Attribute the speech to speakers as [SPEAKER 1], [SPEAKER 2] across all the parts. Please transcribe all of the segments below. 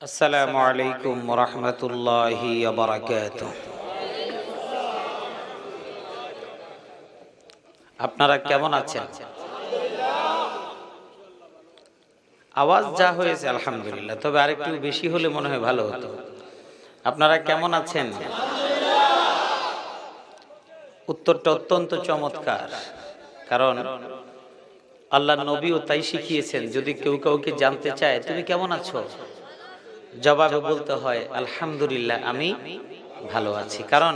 [SPEAKER 1] আসসালামু আলাইকুম ওয়া রাহমাতুল্লাহি ওয়া বারাকাতুহু। আপনারা কেমন আছেন? আওয়াজ যা হয়েছে আলহামদুলিল্লাহ, তবে আরেকটু বেশি হলে মনে হয় ভালো হতো। আপনারা কেমন আছেন? উত্তরটা অত্যন্ত চমৎকার, কারণ আল্লাহর নবীও তাই শিখিয়েছেন, যদি কেউ কাউকে জানতে চায় তুমি কেমন আছো, জবাবে বলতে হয় আলহামদুলিল্লাহ, আমি ভালো আছি। কারণ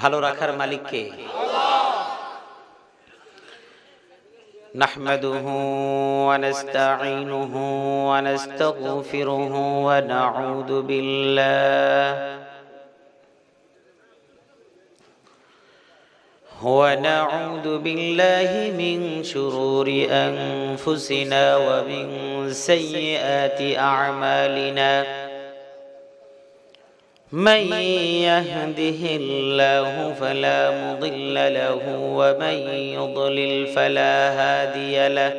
[SPEAKER 1] ভালো রাখার মালিক কে? নাহমাদুহু ওয়া নাস্তাঈনুহু ওয়া নাস্তাগফিরুহু ওয়া নাউযু বিল্লাহি মিন শুরুরি আনফুসিনা ওয়া মিন সাইয়্যাতি আ'মালিনা। من يهده الله فلا مضل له ومن يضلل فلا هادي له،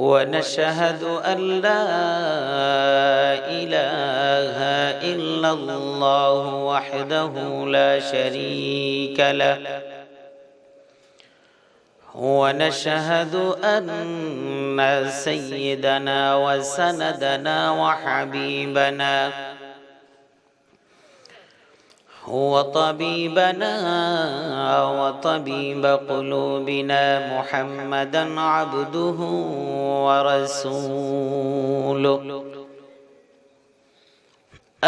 [SPEAKER 1] ونشهد أن لا إله إلا الله وحده لا شريك له، ونشهد أن سيدنا وسندنا وحبيبنا وطبيبنا وطبيب قلوبنا محمدا عبده ورسوله،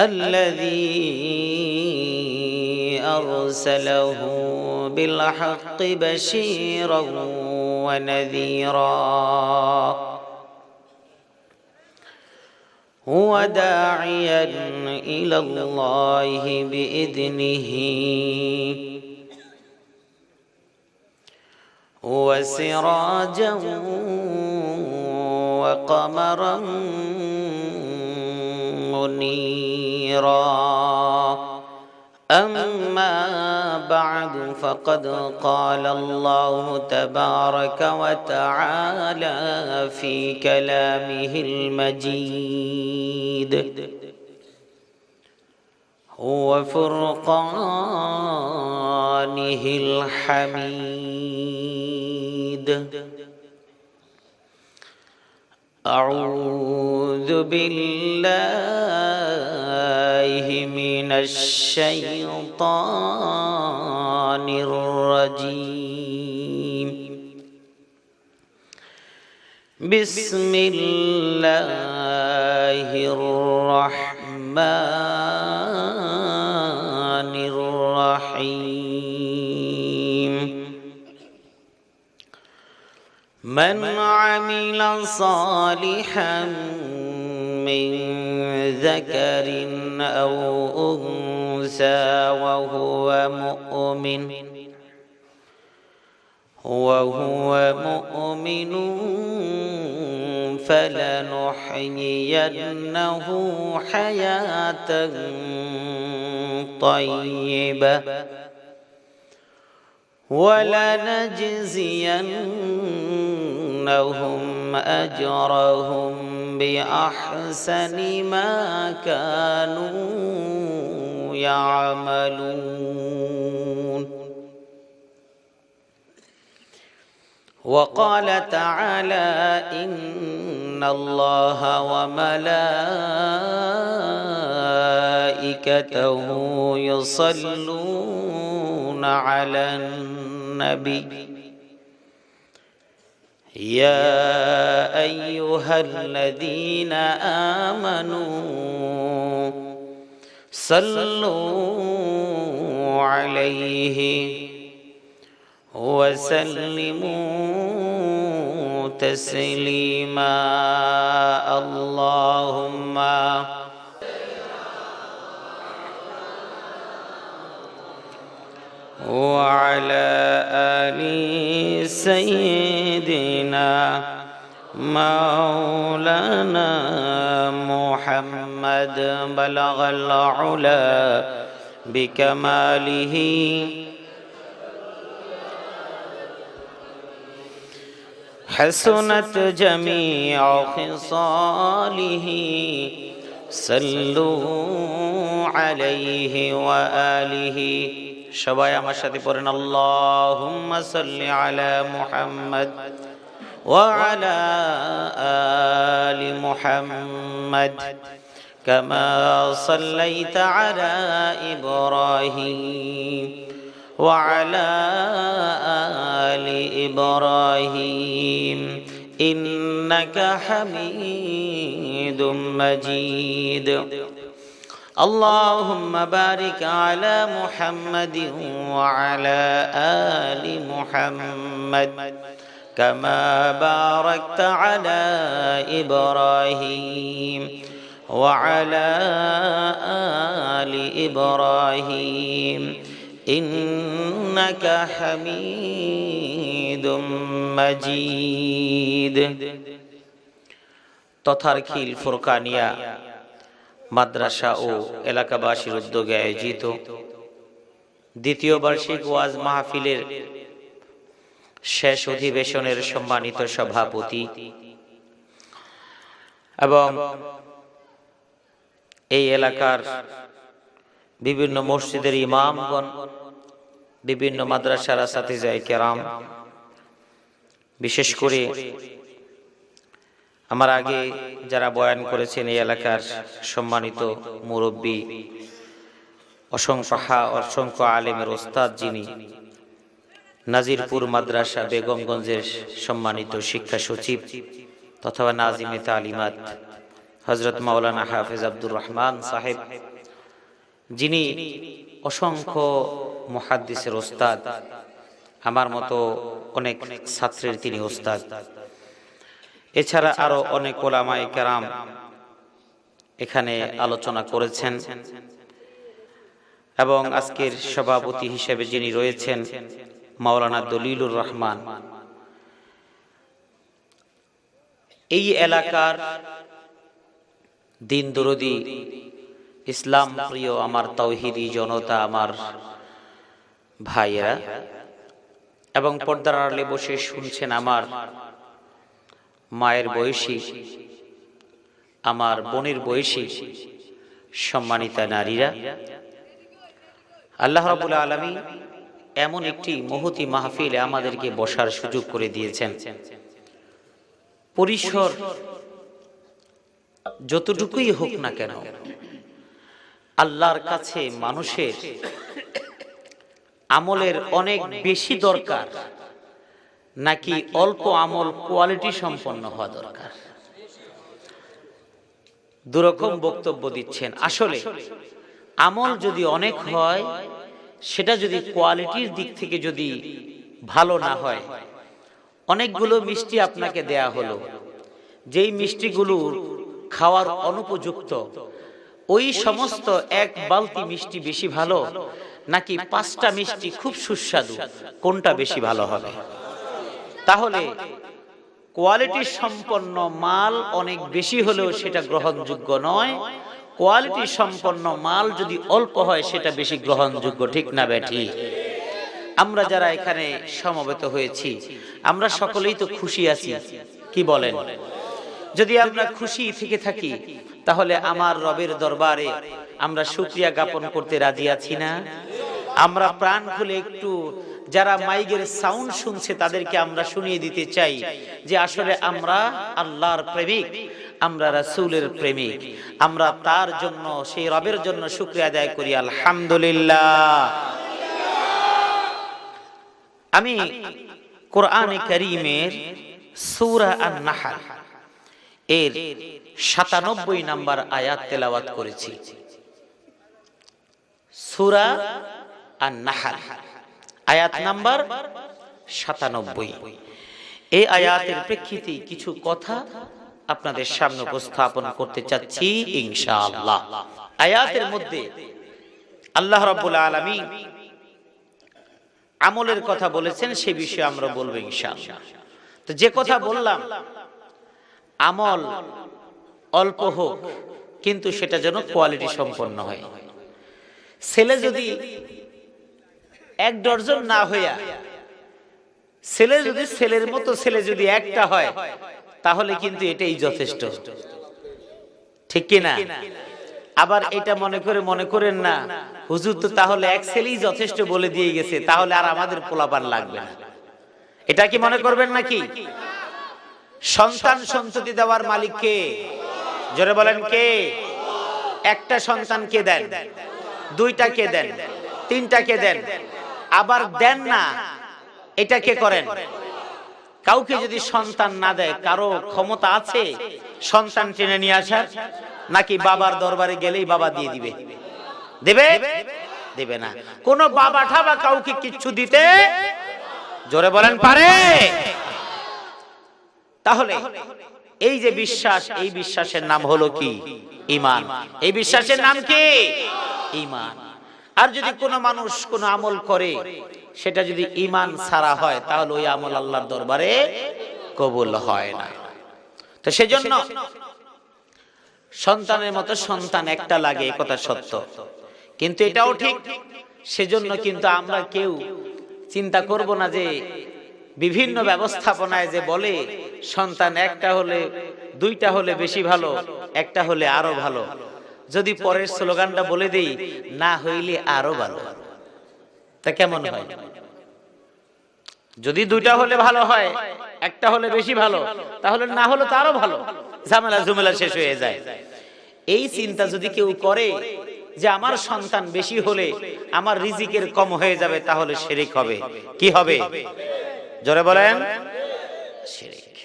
[SPEAKER 1] الذي أرسله بالحق بشيرا ونذيرا وداعيا إلى الله بإذنه وسراجا وقمرا منيرا. أما بعد، فقد قال الله تبارك وتعالى في كلامه المجيد وفرقانه الحميد: أعوذ بالله من الشيطان الرجيم. بسم الله الرحمن الرحيم. من عمل صالحا من ذكر أو أنثى وهو مؤمن فلنحيينه حياة طيبة ولنجزينهم أجرهم بأحسن ما كانوا يعملون. وقال تعالى: إن الله وملائكته يصلون على النبي يا أيها الذين آمنوا صلوا عليه وسلموا تسليما. اللهم وعلى آل سيدنا مولانا محمد بلغ العلا بكماله حسنت جميع خصاله صلوا عليه وآله সবাই আমার সাথে পড়েন আল্লাহুম্মা সাল্লি আলা মুহাম্মদ ওয়া আলা আলি মুহাম্মদ কামা সাল্লাইতা আলা ইব্রাহিম ওয়া আলা আলি ইব্রাহিম ইন্নাকা হামিদুম মাজিদ اللهم بارك على محمد وعلى آل محمد كما باركت على إبراهيم وعلى آل إبراهيم إنك حميد مجيد তথারখিল ফুরকানিয়া মাদ্রাসা ও এলাকাবাসীর উদ্যোগে আয়োজিত দ্বিতীয় বার্ষিক ওয়াজ মাহফিলের শেষ অধিবেশনের সম্মানিত সভাপতি এবং এই এলাকার বিভিন্ন মসজিদের ইমামগণ, বিভিন্ন মাদ্রাসার আসাতিজায়ে কেরাম, বিশেষ করে আমার আগে যারা বয়ান করেছেন এই এলাকার সম্মানিত মুরব্বী, অসংখ্য আলেমের ওস্তাদ যিনি নাজিরপুর মাদ্রাসা বেগমগঞ্জের সম্মানিত শিক্ষা সচিব তথা নাজিমে তালিমাত হযরত মাওলানা হাফেজ আব্দুর রহমান সাহেব, যিনি অসংখ্য মুহাদ্দিসের ওস্তাদ, আমার মতো অনেক ছাত্রের তিনি ওস্তাদ। এছাড়া আরো অনেক উলামায়ে কেরাম এখানে আলোচনা করেছেন এবং আজকের সভাপতি হিসেবে যিনি রয়েছেন মাওলানা দলিলুর রহমান। এই এলাকার দিন দরদি, ইসলাম প্রিয় আমার তাওহীদি জনতা, আমার ভাইয়েরা এবং পর্দার আড়ালে বসে শুনছেন আমার মায়ের বয়সী, আমার বোনের বয়সী সম্মানিতা নারীরা, আল্লাহ রাব্বুল আলামিন এমন একটি মহতী মাহফিলে আমাদেরকে বসার সুযোগ করে দিয়েছেন। পরিসর যতটুকুই হোক না কেন, আল্লাহর কাছে মানুষের আমলের অনেক বেশি দরকার নাকি অল্প আমল কোয়ালিটি সম্পন্ন হওয়া দরকার? দুরকম বক্তব্য দিচ্ছেন। আসলে আমল যদি অনেক হয়, সেটা যদি কোয়ালিটির দিক থেকে যদি ভালো না হয়, অনেকগুলো মিষ্টি আপনাকে দেয়া হলো, যেই মিষ্টিগুলো খাওয়ার অনুপযুক্ত, ওই সমস্ত এক বালতি মিষ্টি বেশি ভালো নাকি 5টা মিষ্টি খুব সুস্বাদু, কোনটা বেশি ভালো হবে? তাহলে কোয়ালিটি সম্পন্ন মাল অনেক বেশি হলেও সেটা গ্রহণযোগ্য নয়, কোয়ালিটি সম্পন্ন মাল যদি অল্প হয় সেটা বেশি গ্রহণযোগ্য। ঠিক না বেঠি? আমরা যারা এখানে সমবেত হয়েছি, আমরা সকলেই তো খুশি আছি, কি বলেন? যদি আমরা খুশি থেকে থাকি, তাহলে আমার রবের দরবারে আমরা শুকরিয়া জ্ঞাপন করতে রাজি আছি না? আমরা প্রাণ খুলে একটু, যারা মাইকের সাউন্ড শুনছে তাদেরকে আমরা শুনিয়ে দিতে চাই যে আসলে আমরা আল্লাহর প্রেমিক, আমরা রাসূলের প্রেমিক, আমরা তার জন্য, সেই রবের জন্য শুকরিয়া আদায় করি। আলহামদুলিল্লাহ। আমি কোরআনে কারীমের সূরা আন-নাহল এর ৯৭ নম্বর আয়াত তেলাওয়াত করেছি। সূরা আন-নাহল আয়াত নাম্বার ৯৭। এই আয়াতের প্রেক্ষিতে কিছু কথা আপনাদের সামনে উপস্থাপন করতে চাচ্ছি ইনশাআল্লাহ। আয়াতের মধ্যে আল্লাহ রাব্বুল আলামিন আমলের কথা বলেছেন, সে বিষয়ে আমরা বলবো ইনশাআল্লাহ। তো যে কথা বললাম, আমল অল্প হোক কিন্তু সেটা যেন কোয়ালিটি সম্পন্ন হয়। ছেলে যদি 1 ডজন না হইয়া ছেলে যদি ছেলের মতো ছেলে যদি একটা হয় তাহলে কিন্তু এটাই যথেষ্ট, ঠিক কি না? আবার এটা মনে করেন না হুজুর তো তাহলে এক ছেলেই যথেষ্ট বলে দিয়ে গেছে, তাহলে আর আমাদের পোলাপান লাগবে না, এটা কি মনে করবেন নাকি? সন্তান সন্ততি দেওয়ার মালিক কে? জোরে বলেন কে? একটা সন্তান কে দেন? দুইটা কে দেন? তিনটা কে দেন? আবার দেন না এটা কে করেন? কাউকে যদি সন্তান না দেয়, কারো ক্ষমতা আছে সন্তান টেনে নিয়ে আসার? নাকি বাবার দরবারে গেলেই বাবা দিয়ে দিবে? দেবে? দেবে না। কোন বাবা ঠাবা কাউকে কিচ্ছু দিতে, জোরে বলেন, পারে? তাহলে এই যে বিশ্বাস, এই বিশ্বাসের নাম হলো কি? ঈমান। এই বিশ্বাসের নাম কি? ঈমান। আর যদি কোনো মানুষ কোনো আমল করে সেটা যদি ঈমান ছাড়া হয় তাহলে ওই আমল আল্লাহর দরবারে কবুল হয় না। তো সেজন্য সন্তানের মতো সন্তান একটা লাগে, এই কথা সত্য, কিন্তু এটাও ঠিক। সেজন্য কিন্তু আমরা কেউ চিন্তা করব না যে বিভিন্ন ব্যবস্থাপনায় যে বলে সন্তান একটা হলে, দুইটা হলে বেশি ভালো, একটা হলে আরো ভালো। যদি পরের স্লোগানটা বলে দেই, না হইলে আরো ভালো, তা কেমন হয়? যদি দুইটা হলে ভালো হয়, একটা হলে বেশি ভালো, তাহলে না হলে তো আরো ভালো, ঝামেলা ঝুমেলা শেষ হয়ে যায়। এই চিন্তা যদি কেউ করে যে আমার সন্তান বেশি হলে আমার রিজিকের কম হয়ে যাবে, তাহলে শিরক হবে। কি হবে? জোরে বলেন, শিরক।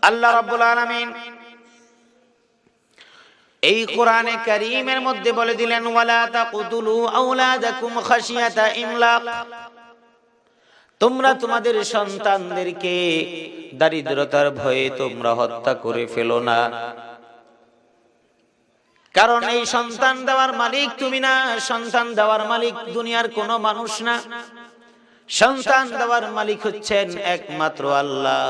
[SPEAKER 1] আল্লাহ রাব্বুল আলামিন এই কোরআনে কারীমের মধ্যে বলে দিলেন, ওয়ালা তাকতুলু আওলাদাকুম খাশিয়াতা ইমলাক, তোমরা তোমাদের সন্তানদেরকে দারিদ্রতার ভয়ে তোমরা হত্যা করে ফেলো না। কারণ এই সন্তান দেওয়ার মালিক তুমি না, সন্তান দেওয়ার মালিক দুনিয়ার কোনো মানুষ না। সন্তান দেওয়ার মালিক হচ্ছেন একমাত্র আল্লাহ।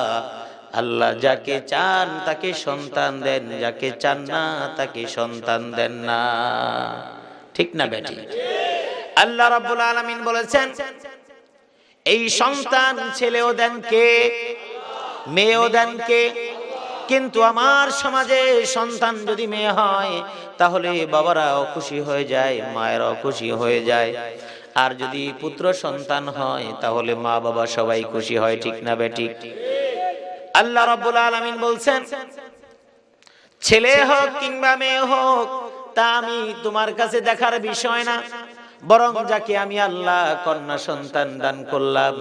[SPEAKER 1] আল্লাহ যাকে চান তাকে সন্তান দেন, যাকে চান না তাকে সন্তান দেন না, ঠিক না বেটি? আল্লাহ রাব্বুল আলামিন বলেছেন এই সন্তান ছেলেও দেন কে, মেয়েও দেন কে। কিন্তু আমার সমাজে সন্তান যদি মেয়ে হয় তাহলে বাবারাও খুশি হয়ে যায়, মায়েরাও খুশি হয়ে যায়। আর যদি পুত্র সন্তান হয় তাহলে মা বাবা সবাই খুশি হয়, ঠিক না বেটি? আল্লাহ রাব্বুল আলামিন বলছেন ছেলে হোক কিংবা মেয়ে হোক তা আমি তোমার কাছে দেখার বিষয় না, বরং যাকে আমি আল্লাহ কন্যা সন্তান দান করলাম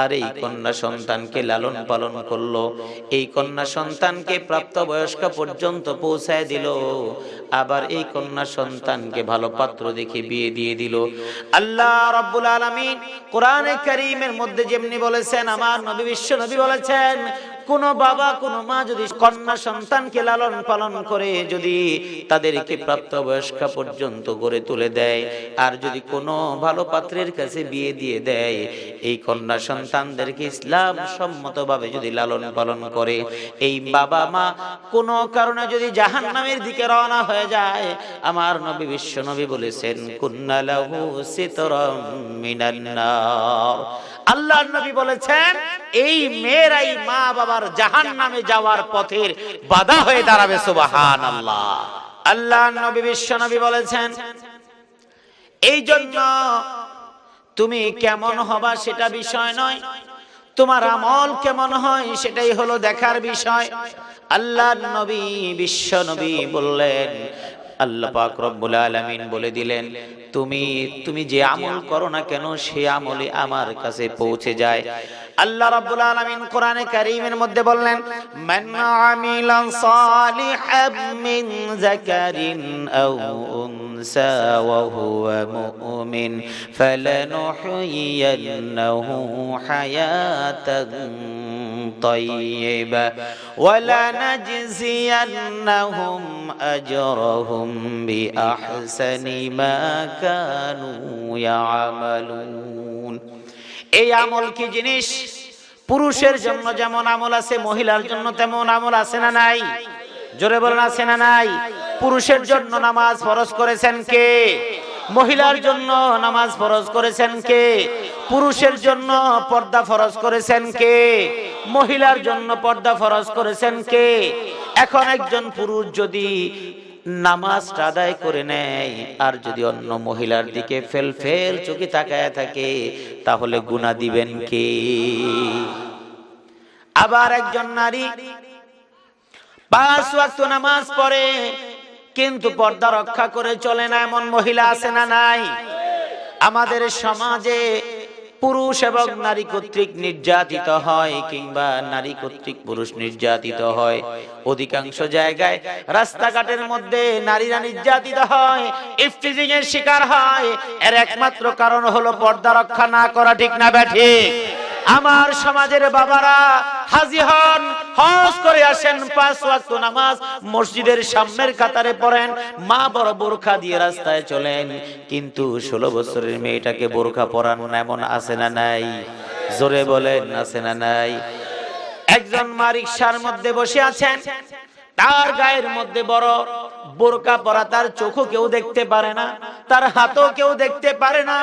[SPEAKER 1] আর এই কন্যা সন্তানকে লালন পালন করলো, এই কন্যা সন্তানকে প্রাপ্তবয়স্ক পর্যন্ত পৌঁছায় দিল, আবার এই কন্যা সন্তানকে ভালো পাত্র দেখে বিয়ে দিয়ে দিল। আল্লাহ রাব্বুল আলামিন কোরআনে কারীমের মধ্যে যেমনি বলেছেন, আমার নবী বিশ্ব নবী বলেছেন, কোন বাবা কোন মা যদি কন্যা সন্তানকে লালন পালন করে যদি তাদেরকে প্রাপ্তবয়স্ক পর্যন্ত গড়ে তুলে দেয় আর যদি কোনো ভালো পাত্রের কাছে বিয়ে দিয়ে দেয়, এই কন্যা সন্তানদেরকে ইসলাম সম্মতভাবে যদি লালন পালন করে, এই বাবা মা কোনো কারণে যদি জাহান্নামের দিকে রওনা হয়ে যায়, আমার নবী বিশ্ব নবী বলেছেন কুন্না লাহু সিতরাম মিনান নার। আল্লাহর নবী বলেছেন এই মেয়েরাই মা বাবার জাহান্নামে যাওয়ার পথের বাধা হয়ে দাঁড়াবে। সুবহানাল্লাহ। আল্লাহর নবী বিশ্ব নবী বলেছেন এই জন্য তুমি কেমন হবা সেটা বিষয় নয়, তোমার আমল কেমন হয় সেটাই হলো দেখার বিষয়। আল্লাহর নবী বিশ্ব নবী বললেন, আল্লাহ পাক রব্বুল আলামিন বলে দিলেন তুমি যে আমল করো না কেন সে আমলই আমার কাছে পৌঁছে যায়। আল্লাহ রাব্বুল আলামিন কোরআনে কারীমের মধ্যে বললেন, মান আমিলা সালিহাম মিন যাকারিন আও উনসা ওয়া হুয়া মুমিন ফালানুহয়িয়ান্নাহু হায়াতান তাইয়্যিবা ওয়া লানাজজিয়ান্নাহুম আজরাহুম বিআহসানি মা কানু ইয়ামালুন। এই আমল কি জিনিস? পুরুষের জন্য যেমন আমল আছে মহিলার জন্য তেমন আমল আছে না নাই? জোরে বলেন আছে না নাই? পুরুষের জন্য নামাজ ফরজ করেছেন কে? মহিলার জন্য নামাজ ফরজ করেছেন কে? পুরুষের জন্য পর্দা ফরজ করেছেন কে? মহিলার জন্য পর্দা ফরজ করেছেন কে? এখন একজন পুরুষ যদি নামাজটা আদায় করে নেয় আর যদি অন্য মহিলার দিকে ফেল ফেল চোখে তাকায় থাকে, তাহলে গুনাহ দিবেন কে? আবার একজন নারী 5 ওয়াক্ত নামাজ পড়ে কিন্তু পর্দা রক্ষা করে চলে না, এমন মহিলা আছে না নাই? আমাদের সমাজে পুরুষ এবং নারী কর্তৃক নির্যাতিত হয় কিংবা নারী কর্তৃক পুরুষ নির্যাতিত হয়। অধিকাংশ জায়গায় রাস্তাঘাটের মধ্যে নারীরা নির্যাতিত হয়, ইফতিজিং এর শিকার হয়। এর একমাত্র কারণ হলো পর্দা রক্ষা না করা, ঠিক না ব্যাঠিক? আমার সমাজের বাবারা হাজী হন, হজ করে আসেন, 5 ওয়াক্ত নামাজ মসজিদের সামনের কাতারে পড়েন, মা বড় বোরখা দিয়ে রাস্তায় চলেন, কিন্তু 16 বছরের মেয়েটাকে বোরখা পরান এমন আছে না নাই? জোরে বলেন, আছে না নাই? একজন মা রিকশার মধ্যে বসে আছেন, তার গায়ের মধ্যে বড় বোরকা পরা, তার চোখও কেউ দেখতে পারে না, তার হাতও কেউ দেখতে পারে না,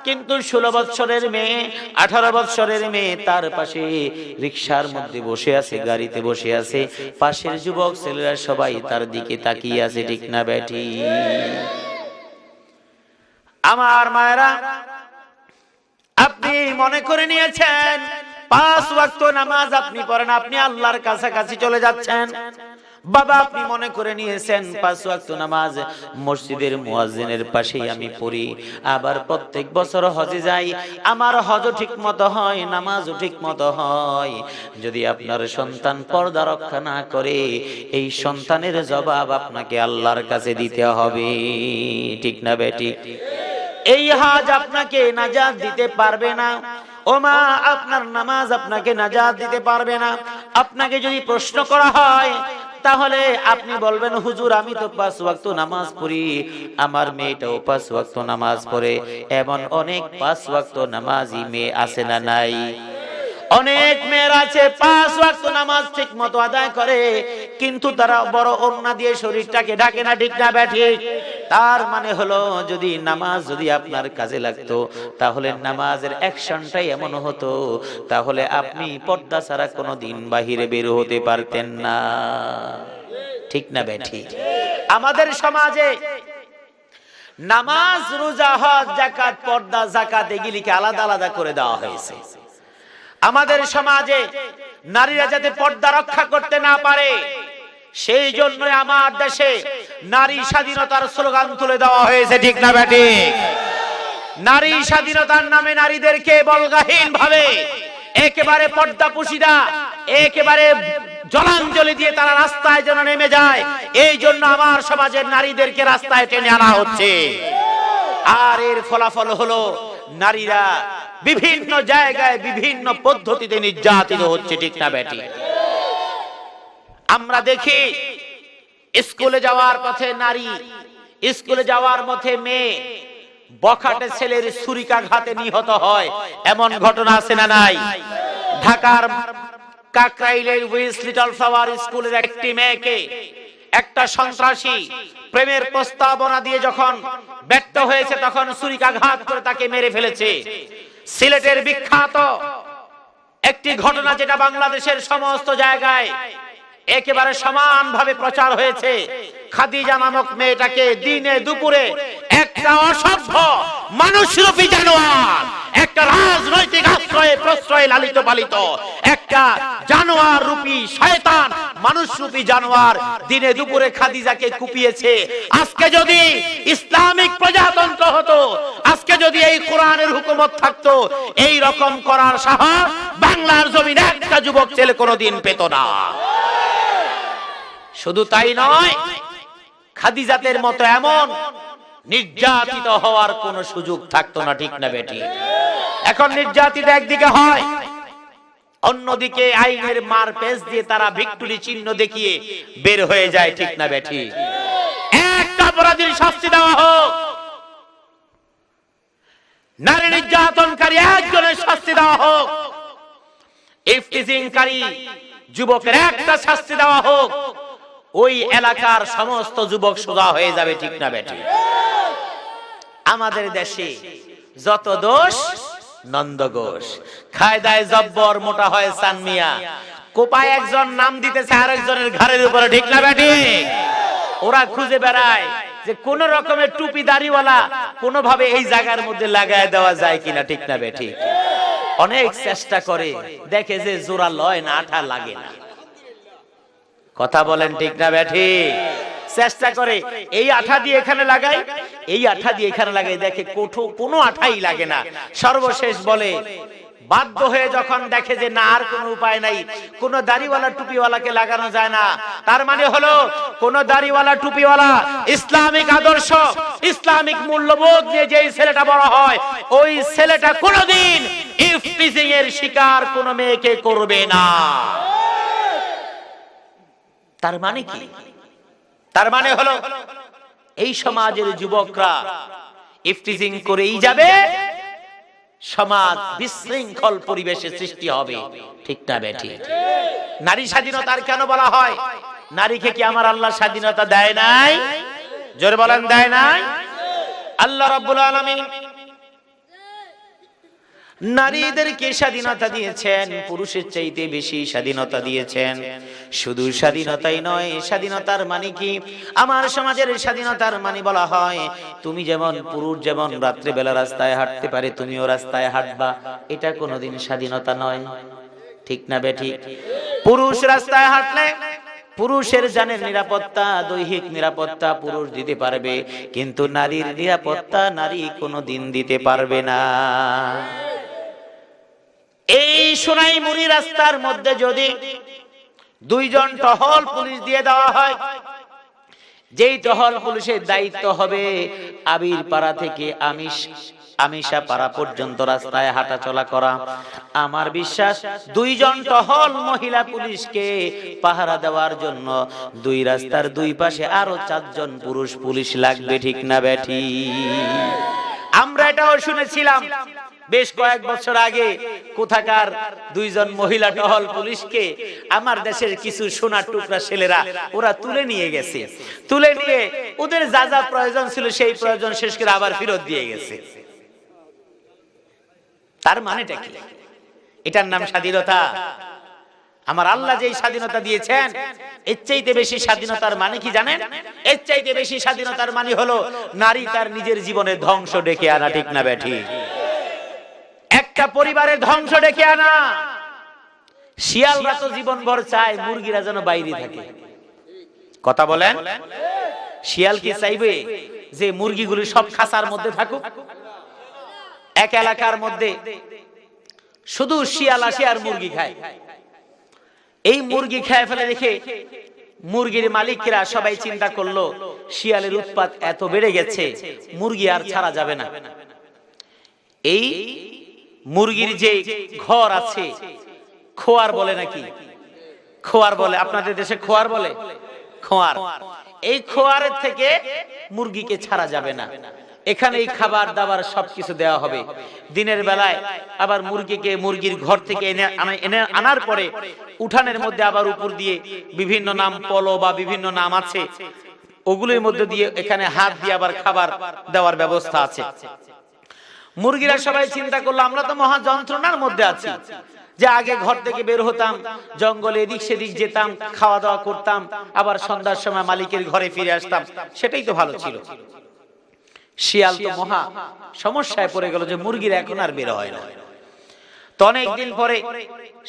[SPEAKER 1] কিন্তু 16 বছরের মেয়ে, 18 বছরের মেয়ে তার পাশে রিকশার মধ্যে বসে আছে, গাড়িতে বসে আছে, পাশের যুবক ছেলেরা সবাই তার দিকে তাকিয়ে আছে, ঠিক না বেটি? আমার মায়েরা, আপনি মনে করে নিয়েছেন 5 ওয়াক্ত নামাজ আপনি পড়েন, আপনি আল্লাহর কাছাকাছি চলে যাচ্ছেন। বাবা, আপনি মনে করে নিয়েছেন 5 ওয়াক্ত নামাজ মসজিদের মুয়াজ্জিনের পাশেই আমি পড়ি, আবার প্রত্যেক বছর হজে যাই, আমার হজও ঠিক মতো হয়, নামাজও ঠিক মতো হয়। যদি আপনার সন্তান পর্দা রক্ষা না করে, এই সন্তানের জবাব আপনাকে আল্লাহর কাছে দিতে হবে, ঠিক না বেটি? এই হজ আপনাকে নাজাত দিতে পারবে না, ও মা, আপনার নামাজ আপনাকে নাজাত দিতে পারবে না। আপনাকে যদি প্রশ্ন করা হয়, তাহলে আপনি বলবেন, হুজুর আমি তো 5 ওয়াক্ত নামাজ পড়ি, আমার মেয়েটাও 5 ওয়াক্ত নামাজ পড়ে। এমন অনেক 5 ওয়াক্ত নামাজি মেয়ে আছে না নাই? অনেক মেয়ের আছে 5 ওয়াক্ত নামাজ ঠিক মতো আদায় করে, কিন্তু তারা বড় ওড়না দিয়ে শরীরটাকে ঢাকে না, ঠিক না ব্যাঠিক? তার মানে হলো, যদি নামাজ যদি আপনার কাজে লাগতো, তাহলে নামাজের অ্যাকশনটাই এমন হতো, তাহলে আপনি পর্দা ছাড়া কোনোদিন বাহিরে বের হতে পারতেন না, ঠিক না ব্যাঠিক? আমাদের সমাজে নামাজ, রোজা, হজ, যাকাত, পর্দা, যাকাত এগুলিকে আলাদা আলাদা করে দেওয়া হয়েছে। আমাদের সমাজে নারীরা যাতে পর্দা রক্ষা করতে না পারে, সেই জন্য আমার দেশে নারী স্বাধীনতার স্লোগান তুলে দেওয়া হয়েছে, ঠিক না ব্যাঠিক? নারী স্বাধীনতার নামে নারীদেরকে বলগাহীন ভাবে একেবারে পর্দাপুশিদা, একেবারে জলাঞ্জলি দিয়ে তারা রাস্তায় যেন নেমে যায়, এই জন্য আমার সমাজের নারীদেরকে রাস্তায় টেনে আনা হচ্ছে। আর এর ফলাফল হলো নারীরা বিভিন্ন জায়গায় বিভিন্ন পদ্ধতিতে নির্যাতিত হচ্ছে, ঠিক না বেটি? আমরা দেখি স্কুলে যাওয়ার পথে নারী, স্কুলে যাওয়ার পথে মেয়ে, বখাটে ছেলের ছুরিকাঘাতে নিহত হয়, এমন ঘটনা আছে না নাই? ঢাকার কাকরাইলের উইস লিটল ফ্লাওয়ার স্কুলের একটি মেয়েকে একটা সন্ত্রাসী প্রেমের প্রস্তাবনা দিয়ে যখন ব্যর্থ হয়েছে, তখন ছুরিকাঘাত করে তাকে মেরে ফেলেছে। সিলেটের বিখ্যাত একটি ঘটনা, যেটা বাংলাদেশের সমস্ত জায়গায় একেবারে সমানভাবে প্রচার হয়েছে। খাদিজা নামক মেয়েটাকে দিনে দুপুরে একটা অসভ্য মানুষরূপী জানোয়ার, একটা রাজনৈতিক আশ্রয়ে প্রশ্রয়ে লালিত পালিত একটা জানোয়ার রূপী শয়তান, মানুষরূপী জানোয়ার দিনে দুপুরে খাদিজাকে কুপিয়েছে। আজকে যদি ইসলামিক প্রজাতন্ত্র হতো, আজকে যদি এই কোরআনের হুকুমত থাকতো, এই রকম করার সাহস বাংলার জমিনে একটা যুবক ছেলে কোনোদিন পেত না। শুধু তাই নয়, খাদিজাতের মতো এমন নির্যাতিত হওয়ার কোন সুযোগ থাকতো না, ঠিক না বেটি? এখন নির্যাতিত একদিকে হয়, অন্যদিকে আইনের মার পেশ দিয়ে তারা ভিক্টরি চিহ্ন দেখিয়ে বের হয়ে যায়, ঠিক না বেটি? একটা অপরাধীর শাস্তি দেওয়া হোক, নারী নির্যাতনকারী একজনের শাস্তি দেওয়া হোক, ইফতিজিংকারী যুবকের একটা শাস্তি দেওয়া হোক, ওই এলাকার সমস্ত যুবক সোজা হয়ে যাবে, ঠিক না বেটি? আমাদের দেশে যত দোষ নন্দ ঘোষ। খায় দায় জব্বর, মোটা হয় সানমিয়া। কোপায় একজন নাম দিতেছে আরেকজনের ঘাড়ের উপরে, ঠিক না বেঠিক? ওরা খুঁজে বেড়ায় যে কোন রকমের টুপি দাড়িওয়ালা কোনোভাবে এই জায়গার মধ্যে লাগায় দেওয়া যায় কিনা, ঠিক না বেঠিক? অনেক চেষ্টা করে, দেখে যে জোড়া লয় না, আঠা লাগে না। কথা বলেন ঠিক না বেঠিক? চেষ্টা করে এই আঠা দিয়ে এখানে লাগাই, এই আঠা দিয়ে এখানে লাগাই, দেখে কোনো আঠাই লাগে না। সর্বশেষ বলে, বাধ্য হয়ে যখন দেখে যে না, আর কোনো উপায় নাই, কোন দাড়িওয়ালা টুপিওয়ালাকে লাগানো যায় না, তার মানে হলো কোন দাড়িওয়ালা টুপিওয়ালা ইসলামিক আদর্শ, ইসলামিক মূল্যবোধ নিয়ে যে ছেলেটা বড় হয়, ওই ছেলেটা কোনোদিন ইফটিজিং এর শিকার কোন মেয়েকে করবে না। তার মানে কি? তার মানে হলো এই সমাজের যুবকরা ইফটিজিং করেই যাবে, সমাজ বিশৃঙ্খল পরিবেশে সৃষ্টি হবে, ঠিক না বেঠিক? নারী স্বাধীনতার কেন বলা হয়? নারীকে কি আমার আল্লাহ স্বাধীনতা দেয় নাই? জোরে বলেন, দেয় নাই? আল্লাহ রাব্বুল আলামিন নারীদেরকে স্বাধীনতা দিয়েছেন, পুরুষের চাইতে বেশি স্বাধীনতা দিয়েছেন। শুধু স্বাধীনতাই নয়, স্বাধীনতার মানে কি? আমার সমাজের স্বাধীনতার মানে বলা হয়, তুমি যেমন, পুরুষ যেমন রাত্রে বেলা রাস্তায় হাঁটতে পারে, তুমিও রাস্তায় হাঁটবা। এটা কোনোদিন স্বাধীনতা নয়, ঠিক না বেঠিক? পুরুষ রাস্তায় হাঁটলে পুরুষের জানের নিরাপত্তা, দৈহিক নিরাপত্তা পুরুষ দিতে পারবে, কিন্তু নারীর নিরাপত্তা নারী কোনোদিন দিতে পারবে না। এই সোনাইমুড়ি রাস্তার মধ্যে যদি দুইজন টহল পুলিশ দিয়ে দেওয়া হয়, যেই টহল পুলিশের দায়িত্ব হবে আবির পাড়া থেকে আমিষা পাড়া পর্যন্ত রাস্তায় হাঁটা চলা করা, আমার বিশ্বাস দুইজন টহল মহিলা পুলিশকে পাহারা দেওয়ার জন্য দুই রাস্তার দুই পাশে আরো 4 জন পুরুষ পুলিশ লাগবে, ঠিক না বেঠিক? আমরা এটাও শুনেছিলাম বেশ কয়েক বছর আগে, কোথাকার 2 জন মহিলা টহল পুলিশকে আমার দেশের কিছু সোনার টুকরা ছেলেরা ওরা তুলে নিয়ে গেছে। তুলে নিয়ে ওদের যা যা প্রয়োজন ছিল সেই প্রয়োজন শেষ করে আবার ফেরত দিয়ে গেছে। তার মানেটা কি? এটার নাম স্বাধীনতা? আমার আল্লাহ যেই স্বাধীনতা দিয়েছেন, এর চাইতে বেশি স্বাধীনতার মানে কি জানেন? এর চাইতে বেশি স্বাধীনতার মানে হলো নারী তার নিজের জীবনে ধ্বংস ডেকে আনা, ঠিক না বেঠিক? একটা পরিবারের ধ্বংস ডেকে আনা। শিয়ালরা তো জীবনভর চায় মুরগিরা যেন বাইরে থাকে। কথা বলেন, শিয়াল কি চাইবে যে মুরগিগুলি সব খাঁচার মধ্যে থাকুক? এক এলাকার মধ্যে শুধু শিয়াল আসে আর মুরগি খায়। এই মুরগি খেয়ে ফেলে দেখে মুরগির মালিকরা সবাই চিন্তা করলো, শিয়ালের উৎপাত এত বেড়ে গেছে, মুরগি আর ছাড়া যাবে না। এই মুরগির যে ঘর আছে, খোয়ার বলে নাকি? খোয়ার বলে, আপনাদের দেশে খোয়ার বলে? খোয়ার। এই খোয়ারের থেকে মুরগিকে ছাড়া যাবে না। এখানেই খাবার দাবার সবকিছু দেওয়া হবে। দিনের বেলায় আবার মুরগিকে মুরগির ঘর থেকে এনে আনার পরে উঠানের মধ্যে আবার উপর দিয়ে বিভিন্ন নাম, পলো বা বিভিন্ন নাম আছে, ওগুলোর মধ্যে দিয়ে এখানে হাত দিয়ে আবার খাবার দেওয়ার ব্যবস্থা আছে। মুরগিরা সবাই চিন্তা করলো, আমরা তো মহা যন্ত্রণার মধ্যে আছি, যে আগে ঘর থেকে বের হতাম, জঙ্গলে এদিক সেদিক যেতাম, খাওয়া দাওয়া করতাম, আবার সন্ধ্যার সময় মালিকের ঘরে ফিরে আসতাম, সেটাই তো ভালো ছিল। শিয়াল তো মহা সমস্যায় পড়ে গেল যে মুরগিরা এখন আর বের হয় না। তো অনেকদিন পরে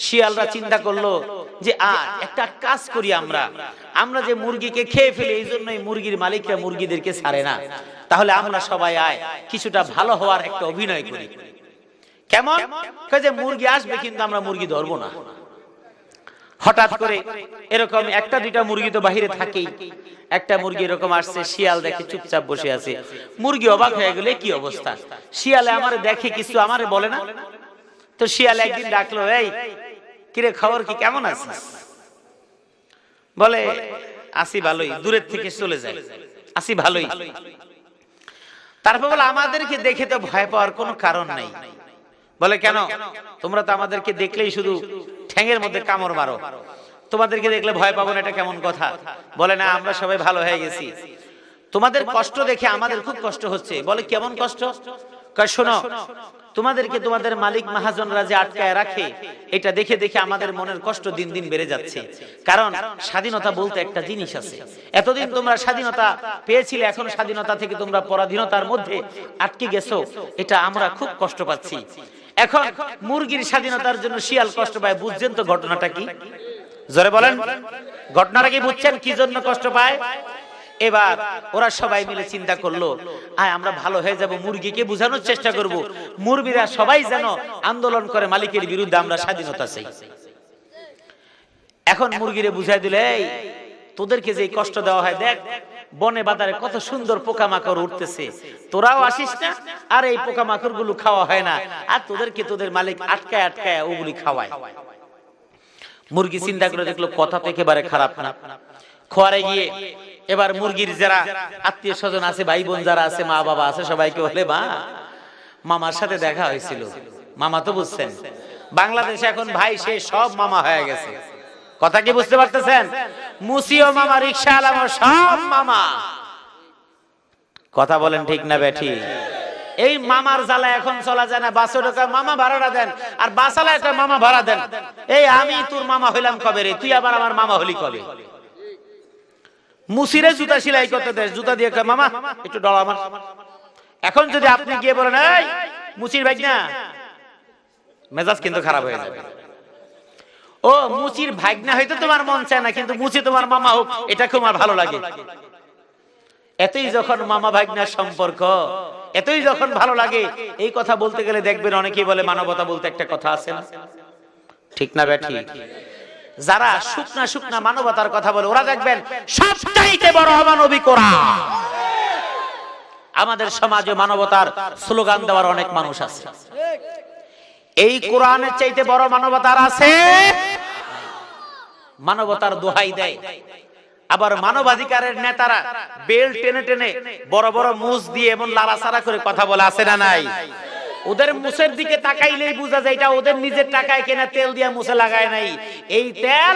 [SPEAKER 1] শিয়ালরা চিন্তা করলো যে একটা কাজ করি, আমরা যে মুরগিকে খেয়ে ফেলি, এই জন্যই মুরগির মালিকরা মুরগিদেরকে ছাড়ে না, তাহলে আমরা সবাই কিছুটা ভালো হওয়ার একটা অভিনয় করি। কেমন? যে মুরগি আসবে কিন্তু আমরা মুরগি ধরবো না। হঠাৎ করে এরকম একটা দুইটা মুরগি তো বাহিরে থাকেই, একটা মুরগি এরকম আসছে, শিয়াল দেখে চুপচাপ বসে আছে। মুরগি অবাক হয়ে গেলে, কি অবস্থা, শিয়ালে আমারে দেখে কিছু আমারে বলে না। তো শিয়াল একদিন ডাকলো, এই কিরে, খবর কি, কেমন আছিস? বলে, আসি ভালোই। দূরের থেকে চলে যায়, আসি ভালোই। তারপর বলে, আমাদেরকে দেখে তো ভয় পাওয়ার কোনো কারণ নাই। বলে, কেন? তোমরা তো আমাদেরকে দেখলেই শুধু ঠ্যাঙের মধ্যে কামড় মারো, তোমাদেরকে দেখলে ভয় পাবো না, এটা কেমন কথা? বলে, না, আমরা সবাই ভালো হয়ে গেছি, তোমাদের কষ্ট দেখে আমাদের খুব কষ্ট হচ্ছে। বলে, কেমন কষ্ট? কয় শোনো, তোমাদেরকে তোমাদের মালিক মহাজনরা যে আটকায় রাখে, এটা দেখে দেখে আমাদের মনের কষ্ট দিন দিন বেড়ে যাচ্ছে। কারণ স্বাধীনতা বলতে একটা জিনিস আছে, এতদিন তোমরা স্বাধীনতা পেয়েছিলে, এখন স্বাধীনতা থেকে তোমরা পরাধীনতার মধ্যে আটকে গেছো, এটা আমরা খুব কষ্ট পাচ্ছি। এখন মুরগির স্বাধীনতার জন্য শিয়াল কষ্ট পায়, বুঝছেন তো ঘটনাটা কি? জোরে বলেন, ঘটনাটা কি বুঝছেন কি জন্য কষ্ট পায়? এবার ওরা সবাই মিলে চিন্তা করলো, আয় আমরা ভালো হয়ে যাব, মুরগিকে বোঝানোর চেষ্টা করব, মুরগিরা সবাই যেন আন্দোলন করে মালিকের বিরুদ্ধে, আমরা স্বাধীনতা চাই। এখন মুরগিরে বুঝাই দিলে, এই তোদেরকে যে কষ্ট দেওয়া হয়, দেখ বনে বাজারে কত সুন্দর পোকামাকড় উঠতেছে, তোরাও আসিস না, আর এই পোকামাকড় গুলো খাওয়া হয় না, আর তোদেরকে তোদের মালিক আটকায় আটকায় ওগুলি খাওয়ায়। মুরগি চিন্তা করে দেখলো কথা তো একেবারে খারাপ না। খোয়ারে গিয়ে এবার মুরগির যারা আত্মীয় স্বজন আছে, ভাই বোন যারা আছে, মা বাবা আছে, সবাইকে বলে, মা মামার সাথে দেখা হয়েছিল। মামা তো বুঝছেন, বাংলাদেশে এখন ভাই সে সব মামা হয়ে গেছে। কথা কি বুঝতে পারতেছেন? মুসিও মামা, রিকশা আলামও সব মামা। কথা বলেন ঠিক না বেঠি? এই মামার জ্বালা এখন চলা যায় না। বাসে ঢোকা মামা ভাড়াটা দেন, আর বাসালা একটা মামা ভাড়া দেন। এই আমি তোর মামা হইলাম কবে রে, তুই আবার আমার মামা হলি কবে? মুসিরে জুতা সেলাই করতে দেয়, জুতা দিয়ে কয়, মামা একটু ডলা আমার। এখন যদি আপনি গিয়ে বলেন, এই মুসির ভাই না, মেজাজ কিন্তু খারাপ হয়ে যাবে। ও মুচির ভাগনা হয়তো তোমার মন চায় না, কিন্তু মুচি তোমার মামা হোক এটা খুব আমার ভালো লাগে। এতই যখন মামা ভাগনার সম্পর্ক, এতই যখন ভালো লাগে, এই কথা বলতে গেলে দেখবেন অনেকেই বলে মানবতা বলতে একটা কথা আছে না, ঠিক না বেঠি? যারা শুকনা শুকনা মানবতার কথা বলে, ওরা দেখবেন সবচাইতে বড় অমানবিক ওরা। আমাদের সমাজে মানবতার স্লোগান দেওয়ার অনেক মানুষ আছে, এই কোরআনের চাইতে বড় মানবতার আছে? মানবতার দোহাই দেয়। আবার মানবাধিকারের নেতারা বেল টেনে টেনে বড় বড় মুছ দিয়ে এমন লাড়াছাড়া করে কথা বলে, আছে না নাই? ওদের মুছের দিকে তাকাইলেই বোঝা যায় এটা ওদের নিজের টাকায় কেনা তেল দিয়ে মুছে লাগায় নাই, এই তেল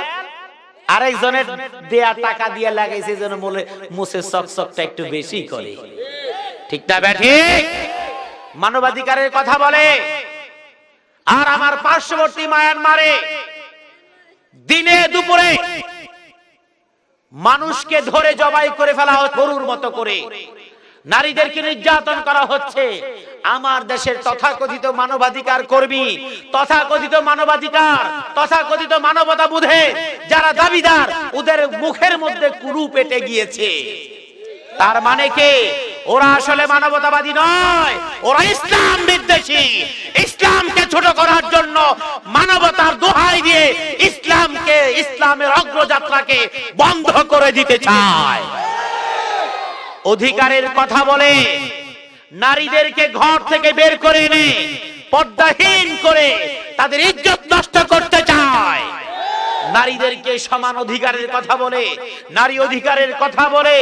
[SPEAKER 1] আরেকজনের দেয়া টাকা দিয়ে লাগাইছে, যেন বলে মুছে চকচকটা একটু বেশি করে। ঠিক না বেঠিক? মানবাধিকারের কথা বলে। আর আমার পার্শ্ববর্তী মায়ানমারে দিনে দুপুরে মানুষকে ধরে জবাই করে ফেলা হচ্ছে, গরুর মতো করে নারীদেরকে নির্যাতন করা হচ্ছে। আমার দেশের তথাকথিত মানবাধিকার কর্মী, তথাকথিত মানবাধিকার, তথাকথিত মানবতা বুঝে যারা দাবিদার, ওদের মুখের মধ্যে কুরু পেটে গিয়েছে। তার মানে কি? ওরা আসলে মানবতাবাদী নয়, ওরা ইসলাম বিদ্বেষী। ইসলামকে ছোট করার জন্য মানবতার দোহাই দিয়ে ইসলামকে, ইসলামের অগ্রযাত্রাকে বন্ধ করে দিতে চায়। অধিকারের কথা বলে নারীদেরকে ঘর থেকে বের করে এনে পর্দাহীন করে তাদের ইজ্জত নষ্ট করতে চায়। নারীদেরকে সমান অধিকারের কথা বলে, নারী অধিকারের কথা বলে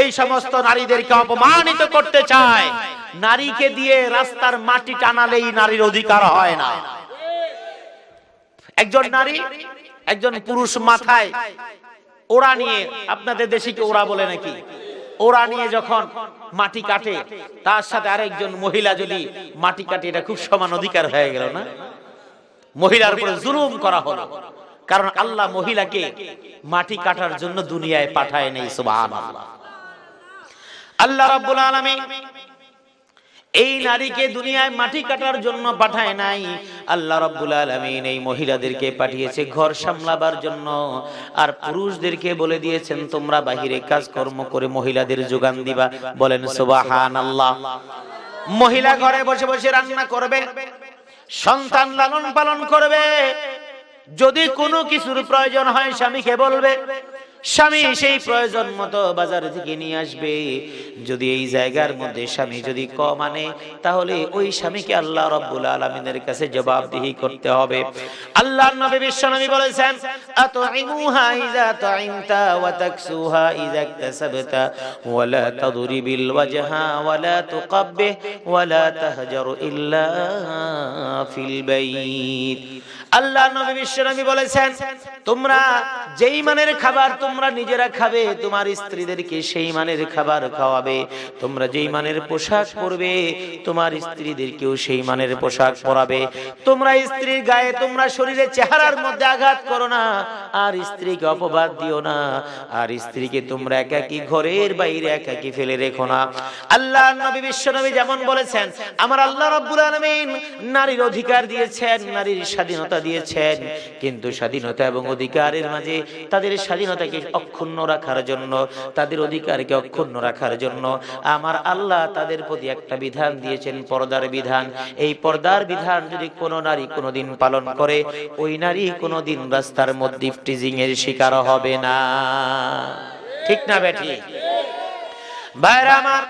[SPEAKER 1] এই সমস্ত নারীদেরকে অপমানিত করতে চায়। নারীকে দিয়ে রাস্তার মাটি টানালেই নারীর অধিকার হয় না। একজন নারী, একজন পুরুষ মাথায় ওড়া নিয়ে, আপনাদের দেশে কি ওড়া বলে নাকি? ওড়া নিয়ে যখন মাটি কাটে, তার সাথে আরেকজন মহিলা যদি মাটি কাটে, এটা খুব সমান অধিকার হয়ে গেল না? মহিলার উপরে জুলুম করা হলো, কারণ আল্লাহ মহিলাকে মাটি কাটার জন্য দুনিয়ায় পাঠায় নাই। সুবহানাল্লাহ। আল্লাহ রাব্বুল আলামিন এই নারীকে দুনিয়ায় মাটি কাটার জন্য পাঠায় নাই। আল্লাহ রাব্বুল আলামিন এই মহিলাদেরকে পাঠিয়েছে ঘর সামলাবার জন্য, আর পুরুষদেরকে বলে দিয়েছেন তোমরা বাহিরে কাজকর্ম করে মহিলাদের যোগান দিবা। বলেন সুবহানাল্লাহ। মহিলা ঘরে বসে বসে রান্না করবে, সন্তান লালন পালন করবে, যদি কোনো কিছুর প্রয়োজন হয় স্বামীকে বলবে, স্বামী সেই প্রয়োজন মতো বাজার থেকে নিয়ে আসবে। যদি এই জায়গার মধ্যে স্বামী যদি কম আনে, তাহলে ওই স্বামীকে আল্লাহ রাব্বুল আলামিনের কাছে জবাবদিহি করতে হবে। আল্লাহর নবী বিশ্বনবী বলেছেন, আতুইমুহা ইযা তুইমতা ওয়া তাকসুহা ইযা ইকতাসাবতা ওয়া লা তাদরিবিল ওয়াজহা ওয়া লা তুকাব্বিহ ওয়া লা তাহজারু ইল্লা ফিল বাইত। আল্লাহর নবী বিশ্বনবী বলেছেন, তোমরা যেই মানের খাবার তোমরা নিজেরা খাবে, তোমার স্ত্রীদেরকে সেই মানের খাবার খাওয়াবে, তোমরা যেই মানের পোশাক পরবে তোমার স্ত্রীদেরকেও সেই মানের পোশাক পরাবে। তোমরা স্ত্রীর গায়ে, তোমরা শরীরে চেহারার মধ্যে আঘাত করো না, আর স্ত্রীকে অপবাদ দিও না, আর স্ত্রীকে তোমরা একাকী ঘরের বাইরে একাকী ফেলে রেখো না। আল্লাহর নবী বিশ্বনবী যেমন বলেছেন, আমার আল্লাহ রাব্বুল আলামিন নারীর অধিকার দিয়েছেন, নারীর স্বাধীনতা দিয়েছেন, কিন্তু স্বাধীনতা এবং অধিকারের মাঝে তাদের স্বাধীনতাকে অক্ষুণ্ণ রাখার জন্য, তাদের অধিকারকে অক্ষুণ্ণ রাখার জন্য আমার আল্লাহ তাদের প্রতি একটা বিধান দিয়েছেন, পর্দার বিধান। এই পর্দার বিধান যদি কোনো নারী কোনোদিন পালন করে, ওই নারী কোনোদিন রাস্তার মধ্যে ইফটিজিং এর শিকার হবে না। ঠিক না বেটি? ভাইরা আমার,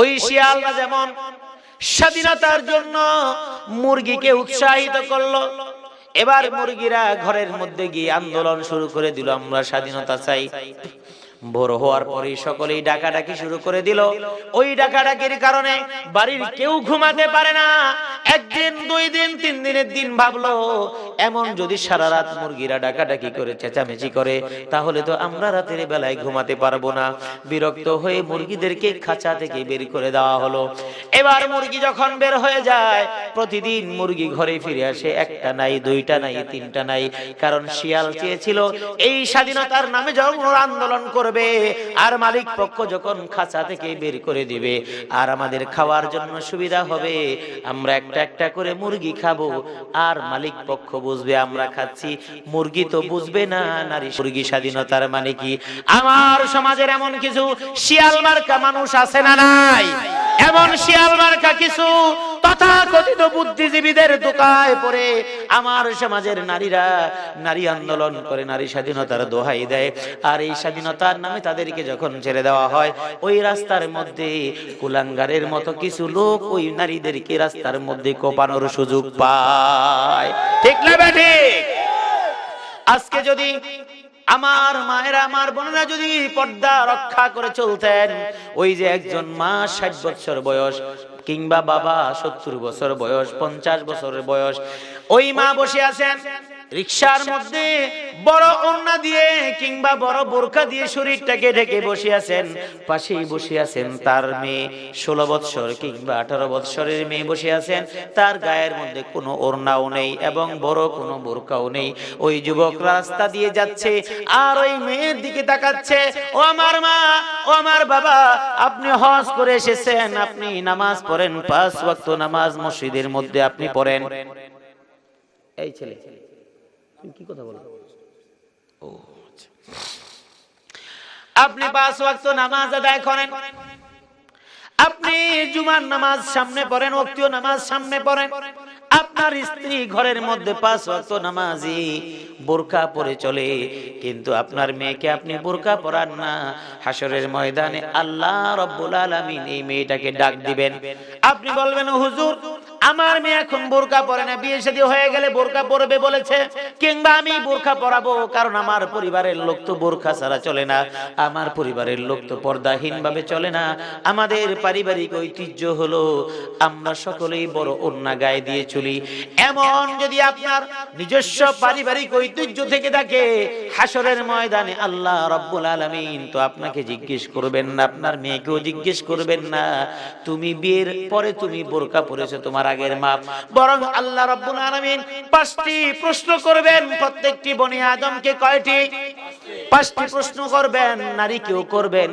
[SPEAKER 1] ওই শিয়ালরা যেমন স্বাধীনতার জন্য মুরগিকে উৎসাহিত করলো, এবার মুরগিরা ঘরের মধ্যে গিয়ে আন্দোলন শুরু করে দিল, আমরা স্বাধীনতা চাই। ভোর হওয়ার পরে সকলেই ডাকাডাকি শুরু করে দিল। ওই ডাকাডাকির কারণে বাড়ির কেউ ঘুমাতে পারে না। একদিন, দুই দিন, তিন দিনের দিন ভাবলো, এমন যদি সারা রাত মুরগিরা ডাকাডাকি করে চেঁচামেচি করে, তাহলে তো আমরা রাতের বেলায় ঘুমাতে পারবো না। বিরক্ত হয়ে মুরগিদেরকে খাঁচা থেকে বের করে দেওয়া হলো। এবার মুরগি যখন বের হয়ে যায়, প্রতিদিন মুরগি ঘরে ফিরে আসে, একটা নাই, দুইটা নাই, তিনটা নাই। কারণ শিয়াল চেয়েছিল এই স্বাধীনতার নামে যখন আন্দোলন করবে, আর মালিক পক্ষ যখন খাঁচা থেকে বের করে দিবে, আর আমাদের খাওয়ার জন্য সুবিধা হবে, আমরা একটা একটা করে মুরগি খাবো, আর মালিক পক্ষ বুঝবে আমরা খাচ্ছি, মুরগি তো বুঝবে না নারী মুরগি স্বাধীনতার মানে কি। আমার সমাজের এমন কিছু শিয়াল মার্কা মানুষ আছে না নাই? এমন শিয়াল মার্কা কিছু তথাকথিত বুদ্ধিজীবীদের দোকায় পড়ে আমার সমাজের নারীরা নারী আন্দোলন করে, নারী স্বাধীনতার দোহাই দেয়, আর এই স্বাধীনতার নামে তাদেরকে যখন ছেড়ে দেওয়া হয়, ওই রাস্তার মধ্যে কুলাঙ্গারের মতো কিছু লোক ওই নারীদেরকে রাস্তার মধ্যে কোপানোর সুযোগ পায়। ঠিক না বেঠি? আজকে যদি আমার মায়েরা, আমার বোনেরা যদি পর্দা রক্ষা করে চলতেন, ওই যে একজন মা 60 বছর বয়স, কিংবা বাবা 70 বছর বয়স, 50 বছরের বয়স, ওই মা বসে আছেন রিকশার মধ্যে, বড় ওড়না দিয়ে কিংবা বড় বোরকা দিয়ে শরীরটাকে ঢেকে বসে আছেন, পাশেই বসে আছেন তার মেয়ে 16 বছর কিংবা 18 বছরের মেয়ে বসে আছেন, তার গায়ের মধ্যে কোনো ওড়নাও নেই এবং বড় কোনো বোরকাও নেই। ওই যুবক রাস্তা দিয়ে যাচ্ছে আর ওই মেয়ের দিকে তাকাচ্ছে, ও আমার মা, ও আমার বাবা, আপনি হজ করে এসেছেন, আপনি নামাজ পড়েন, 5 ওয়াক্ত নামাজ মসজিদের মধ্যে আপনি পড়েন। এই ছেলে কি কথা বলো? ও আচ্ছা, আপনি 5 ওয়াক্ত নামাজ আদায় করেন, আপনি জুমার নামাজ সামনে পড়েন, ওয়াক্তীয় নামাজ সামনে পড়েন, আপনার স্ত্রী ঘরের মধ্যে 5 ওয়াক্ত নামাজি বোরকা পরে চলে, কিন্তু আপনার মেয়েকে আপনি বোরকা পরান না। হাসরের ময়দানে আল্লাহ রাব্বুল আলামিন এই মেয়েটাকে ডাক দিবেন, আপনি বলবেন, হুজুর আমার মেয়ে এখন বোরকা পরে না, বিয়ে শাদী হয়ে গেলে বোরকা পরবে বলেছে, কিংবা আমি বোরকা পরাবো, কারণ আমার পরিবারের লোক তো বোরকা ছাড়া চলে না, আমার পরিবারের লোক তো পর্দাহীন ভাবে চলে না, আমাদের পারিবারিক ঐতিহ্য হলো আমরা সকলেই বড় ওড়না গায়ে দিয়ে চলি। এমন যদি আপনার নিজস্ব পারিবারিক ঐতিহ্য থেকে থাকে, হাসরের ময়দানে আল্লাহ রাব্বুল আলামিন তো আপনাকে জিজ্ঞেস করবেন না, আপনার মেয়েকেও জিজ্ঞেস করবেন না তুমি বিয়ের পরে তুমি বোরকা পরেছো তোমার আগের মাপ, বরং আল্লাহ রাব্বুল আলামিন 5টি প্রশ্ন করবেন প্রত্যেকটি বনি আদমকে। কয়টি? 5টি প্রশ্ন করবেন, নারীকেও করবেন,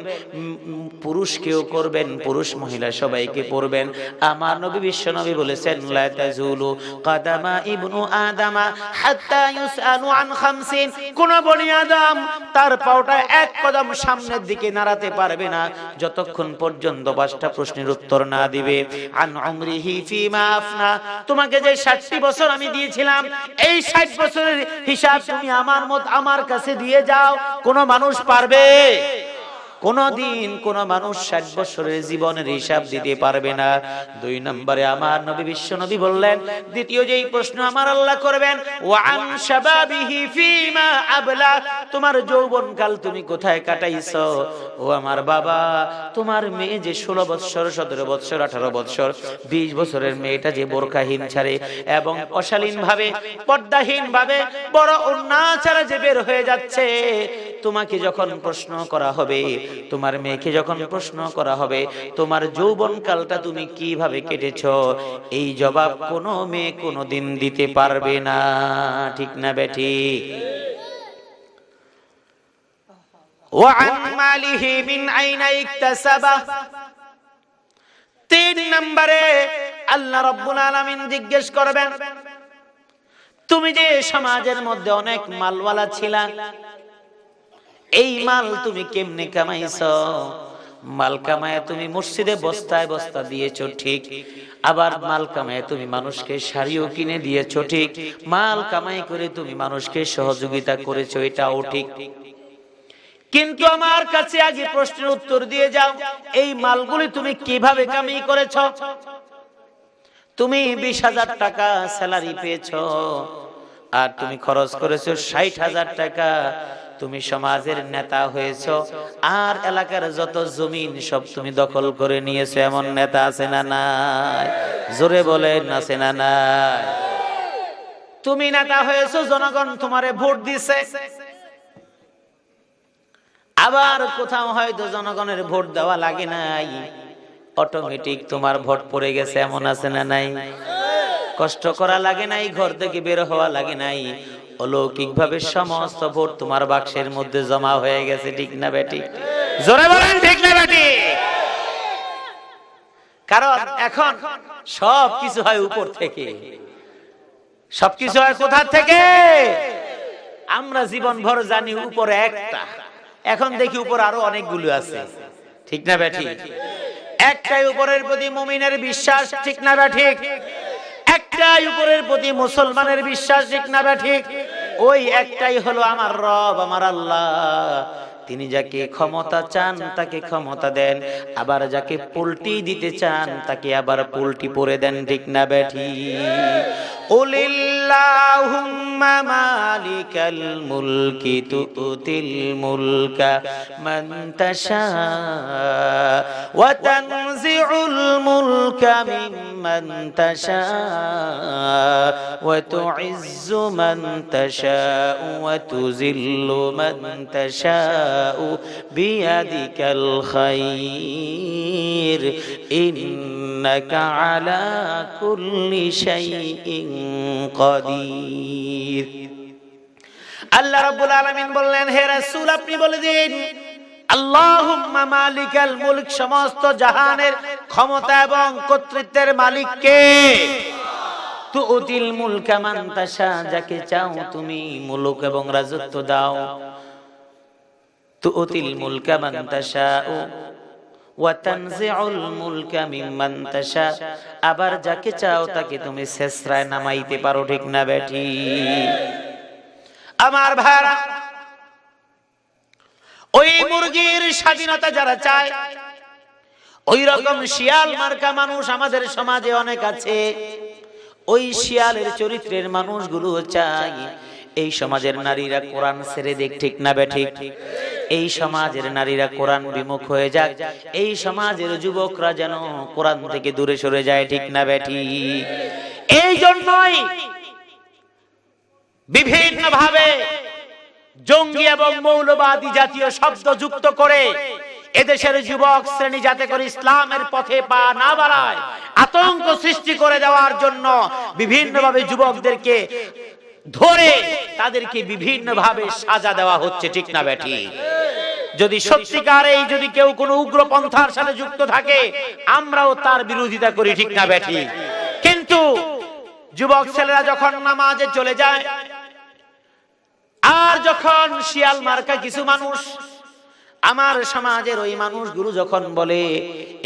[SPEAKER 1] পুরুষকেও করবেন, পুরুষ মহিলা সবাইকে পড়বেন। আমার নবী বিশ্ব নবী বলেছেন, লা তাজুলু কাদামা ইবনু আদামা হাত্তা ইউসআলু আন 50। কোন বনি আদম তার পাওটা এক কদম সামনের দিকে নাড়াতে পারবে না যতক্ষণ পর্যন্ত 5টা প্রশ্নের উত্তর না দিবে। আন উমরিহি ফিমা আফনা, তোমাকে যে 60টি বছর আমি দিয়েছিলাম, এই 60 বছরের হিসাব তুমি আমার কাছে দিয়ে যাও। কোন মানুষ পারবে? কোনদিন কোন মানুষ 60 বছরের জীবনের হিসাব দিতে পারবে না। 2 নম্বরে আমার নবী বিশ্ব নবী বললেন, দ্বিতীয় যেই প্রশ্ন আমার আল্লাহ করবেন, ওয়া আন শাবাবিহি ফিমা আবলা, তোমার যৌবনকাল তুমি কোথায় কাটাইছো? ও আমার বাবা, তোমার মেয়ে যে 16 বছর, 17 বছর, 18 বছর, 20 বছরের মেয়েটা যে বোরকাহীন ছাড়ে এবং অশালীন ভাবে, পর্দাহীন ভাবে, বড় ওড়না ছাড়া যে বের হয়ে যাচ্ছে, তোমাকে যখন প্রশ্ন করা হবে, তোমার মেয়েকে যখন প্রশ্ন করা হবে, তোমার যৌবনকালটা তুমি কিভাবে কেটেছো, এই জবাব কোনো মেয়ে কোনোদিন দিতে পারবে না। ঠিক না বেঠিক? ওয়া আন মালিহি মিন আইনা ইকতাসাবা, 3 নম্বরে আল্লাহ রাব্বুল আলামিন জিজ্ঞেস করবেন, তুমি যে সমাজের মধ্যে অনেক মালওয়ালা ছিলা, এই মাল তুমি কেমনে কামাইছো? মাল কামায় তুমি মসজিদে বস্তায় বস্তা দিয়েছো ঠিক, আবার মাল কামায় তুমি মানুষকে শাড়িও কিনে দিয়েছো ঠিক, মাল কামাই করে তুমি মানুষকে সহযোগিতা করেছো, এটাও ঠিক। কিন্তু আমার কাছে আগে প্রশ্নের উত্তর দিয়ে যাও, এই মালগুলি তুমি কিভাবে কামাই করেছো? তুমি 20,000 টাকা স্যালারি পেয়েছো, আর তুমি খরচ করেছো 60,000 টাকা। তুমি সমাজের নেতা হয়েছো, আর এলাকার যত জমিন সব তুমি দখল করে নিয়েছো। এমন নেতা আছে না নাই? জোরে বলেন, আছে না নাই? তুমি নেতা হয়েছো, জনগণ তোমারে ভোট দিছে, আবার কোথাও হয়তো জনগণের ভোট দেওয়া লাগে নাই, অটোমেটিক তোমার ভোট পড়ে গেছে। এমন আছে না নাই? কষ্ট করা লাগে নাই, ঘর থেকে বের হওয়া লাগে নাই, অলৌকিক ভাবে সমস্ত ভোট তোমার বাক্সের মধ্যে জমা হয়ে গেছে। ঠিক না বেটি? জোরে বলেন, ঠিক না বেটি? কারণ এখন সবকিছু হয় উপর থেকে। সবকিছু হয় কোথা থেকে? আমরা জীবন ভর জানি উপর একটা, এখন দেখি উপর আরো অনেকগুলো আছে। ঠিক না বেটি? একটাই উপরের প্রতি মুমিনের বিশ্বাস। ঠিক না বেটি? একটাই উপরের প্রতি মুসলমানের বিশ্বাস। ঠিক না বেঠিক? ওই একটাই হলো আমার রব, আমার আল্লাহ। তিনি যাকে ক্ষমতা চান তাকে ক্ষমতা দেন, আবার যাকে পুলটি দিতে চান তাকে আবার পুলটি পরে দেন। ঠিক না বেঠিক? উলিল্লাহুম্মা মালিকাল মুলকি তুতিল মুলকা মান তাশা ওয়া তানজিউল মুলকা মিম্মান তাশা ওয়া তুইজ্জু মান তাশা ওয়া তুযিল্লু মান তাশা বিয়াদিকাল খায়র ইন্নাকা আলা কুল্লি শাইইন কাদির। আল্লাহ রাব্বুল আলামিন বললেন, হে রাসূল আপনি বলে দিন, আল্লাহুম্মা মালিকাল মুলক, সমস্ত জাহানের ক্ষমতা এবং কর্তৃত্বের মালিক কে? তুতিল মুলকা মান তাশা, যাকে চাও তুমি মুলক এবং রাজত্ব দাও। তুতিল মুলকা মান তাশা ওয়া তানজিউল মুলকা মিম্মান তাশা, আবার যাকে চাও তাকে তুমি শেষরায় নামাইতে পারো। ঠিক না বেটি? আমার ভাইরা, ওই মুরগির স্বাধীনতা যারা চায়, ওই রকম শিয়াল মার্কা মানুষ আমাদের সমাজে অনেক আছে। ওই শিয়ালের চরিত্রের মানুষগুলো চায় এই সমাজের নারীরা কোরআন ছেড়ে দেখ। ঠিক না বেঠিক? এই সমাজের নারীরা কোরআন বিমুখ হয়ে যাক, এই সমাজের যুবকরা যেন কোরআন থেকে দূরে সরে যায়। ঠিক না বেঠিক? এই জন্যই বিভিন্ন ভাবে জঙ্গি এবং মৌলবাদী জাতীয় শব্দ যুক্ত করে এদেশের যুবক শ্রেণী যাতে করে ইসলামের পথে পা না বাড়ায়, আতঙ্ক সৃষ্টি করে দেওয়ার জন্য বিভিন্ন ভাবে যুবকদেরকে ধরে তাদেরকে বিভিন্ন ভাবে সাজা দেওয়া হচ্ছে। ঠিক না বেটি? যদি সত্যিকার এই যদি কেউ কোনো উগ্রপন্থার সাথে যুক্ত থাকে, আমরাও তার বিরোধিতা করি। ঠিক না বেটি? কিন্তু যুবক ছেলেরা যখন নামাজে চলে যায়, আর যখন শিয়াল মার্কা কিছু মানুষ আমার সমাজের ওই মানুষগুলো যখন বলে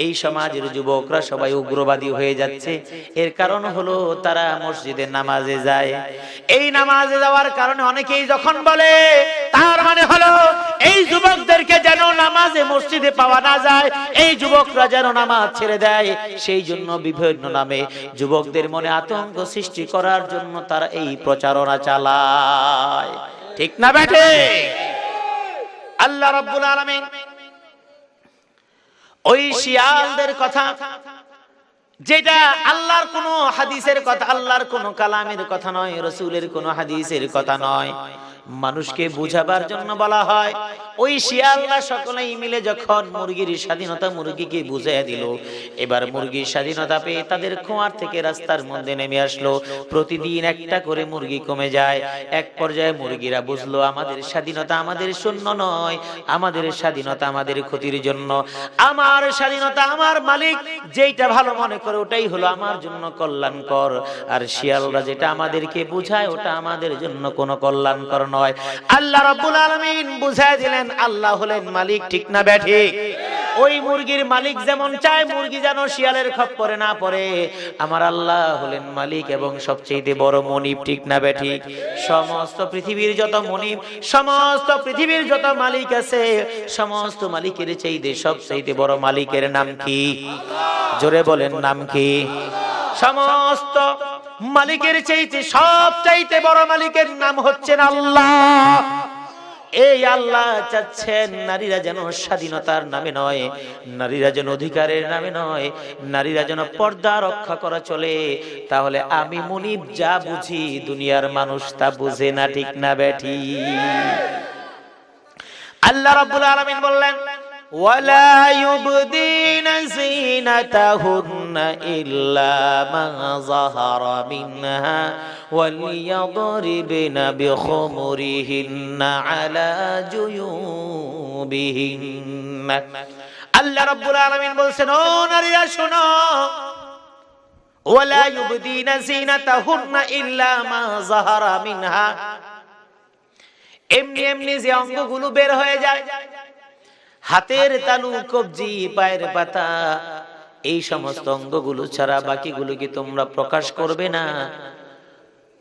[SPEAKER 1] এই সমাজের যুবকরা সবাই উগ্রবাদী হয়ে যাচ্ছে, এর কারণ হলো তারা মসজিদে নামাজে যায়। এই নামাজে যাওয়ার কারণে অনেকেই যখন বলে তার মানে হলো এই যুবকদেরকে যেন নামাজে মসজিদে পাওয়া না যায়, এই যুবকরা যেন নামাজ ছেড়ে দেয়, সেই জন্য বিভিন্ন নামে যুবকদের মনে আতঙ্ক সৃষ্টি করার জন্য তারা এই প্রচারণা চালায়। ঠিক না বেঠে? আল্লাহ রাব্বুল আলামিন ওই শিয়ালদের কথা, যেটা আল্লাহর কোন হাদিসের কথা, আল্লাহর কোন কালামের কথা নয়, রাসূলের কোন হাদিসের কথা নয়, মানুষকে বুঝাবার জন্য বলা হয়। ওই শিয়ালরা সকলেই মিলে যখন মুরগির স্বাধীনতা মুরগিকে বুঝিয়ে দিল, এবার মুরগির স্বাধীনতা পেয়ে তাদের খোঁয়ার থেকে রাস্তার মধ্যে নেমে আসলো। প্রতিদিন একটা করে মুরগি কমে যায়। এক পর্যায়ে মুরগিরা বুঝলো আমাদের স্বাধীনতা আমাদের শূন্য নয়, আমাদের স্বাধীনতা আমাদের ক্ষতির জন্য। আমার স্বাধীনতা আমার মালিক যেটা ভালো মনে করে ওটাই হলো আমার জন্য কল্যাণকর, আর শিয়ালরা যেটা আমাদেরকে বুঝায় ওটা আমাদের জন্য কোনো কল্যাণকর নয়। আল্লাহ রাব্বুল আলামিন বুঝায় দিলেন আল্লাহ হলেন মালিক। ঠিক না ব্যাঠিক? ওই মুরগির মালিক যেমন চায় মুরগি যেন শিয়ালের খপ্পরে না পড়ে, আমার আল্লাহ হলেন মালিক এবং সবচেয়ে বড় মনিব। ঠিক না ব্যাঠিক? সমস্ত পৃথিবীর যত মনিব, সমস্ত পৃথিবীর যত মালিক আছে, সমস্ত মালিকের চাইতে সবচেয়ে বড় মালিকের নাম কি? জোরে বলেন, নাম কি? সমস্ত মালিকের চাইতে সবচাইতে বড় মালিকের নাম হচ্ছেন আল্লাহ। এই আল্লাহ চাচ্ছেন নারীরা যেন স্বাধীনতার নামে নয়, নারীরা যেন অধিকারের নামে নয়, নারীরা যেন পর্দা রক্ষা করা চলে। তাহলে আমি মুনিব যা বুঝি দুনিয়ার মানুষ তা বুঝে না। ঠিক না বেঠি? আল্লাহ রাব্বুল আলামিন বললেন وَلَا يُبْدِينَ زِينَتَهُنَّ إِلَّا مَا ظَهَرَ مِنْهَا وَلْيَضْرِبْنَ بِخُمُرِهِنَّ عَلَى جُيُوبِهِنَّ। আল্লাহ রাব্বুল আলামিন বলছেন, ও নারীরা শোনো, وَلَا يُبْدِينَ زِينَتَهُنَّ إِلَّا مَا ظَهَرَ مِنْهَا। এমনি এমনি যে অঙ্গগুলো বের হয়ে যায়, হাতের তালু, কবজি, পায়ের পাতা, এই সমস্ত অঙ্গগুলো ছাড়া বাকিগুলো কি তোমরা প্রকাশ করবে না?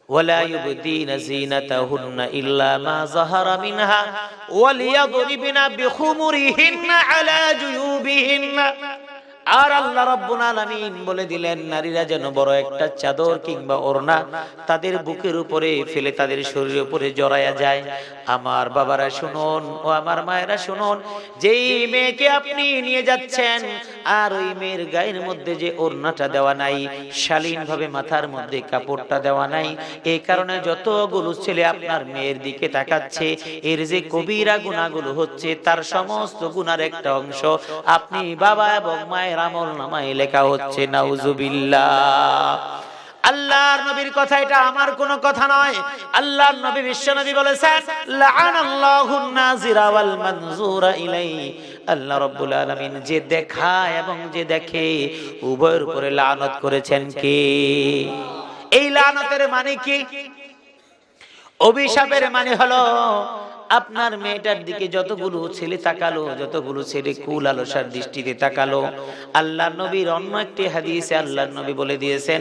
[SPEAKER 1] ওয়ালা ইউবদিনা যিনাতাহুন্না ইল্লা মা যাহারা মিনহা ওয়ালিয়াদরিবনা বিখুমুরিহিন্না আলা জুয়ুবিহিন্না। আর আল্লাহ রাব্বুল আলামিন বলে দিলেন নারীরা যেন বড় একটা চাদর কিংবা ওড়না তাদের বুকের উপরে ফেলে তাদের শরীরের উপরে জড়ায়া যায়। আমার বাবারা শুনুন, ও আমার মায়েরা শুনুন, যেই মেয়েকে আপনি নিয়ে যাচ্ছেন আর ওই মেয়ের গায়ের মধ্যে যে ওড়নাটা দেওয়া নাই, শালীন ভাবে মাথার মধ্যে কাপড়টা দেওয়া নাই, এই কারণে যতগুলো ছেলে আপনার মেয়ের দিকে তাকাচ্ছে, এর যে কবিরা গুনাহগুলো হচ্ছে তার সমস্ত গুনার একটা অংশ আপনি বাবা এবং মায়ের আমল নামায় লেখা হচ্ছে। নাউজুবিল্লাহ। আল্লাহর নবীর কথা, এটা আমার কোনো কথা নয়। আল্লাহর নবী বিশ্ব নবী বলেছেন লাআনাল্লাহুন নাজিরা ওয়াল মানজুরা ইলাইহি। আল্লাহ রাব্বুল আলামিন যে দেখায় এবং যে দেখে উভয়ের উপরে লানত করেছেন কে? এই লানতের মানে কি? অভিশাপের মানে হলো আপনার মেয়েটার দিকে যতগুলো ছেলে তাকালো, যতগুলো ছেলে কুল আলসার দৃষ্টিতে তাকালো, আল্লাহর নবীর অন্য একটি হাদিসে আল্লাহর নবী বলে দিয়েছেন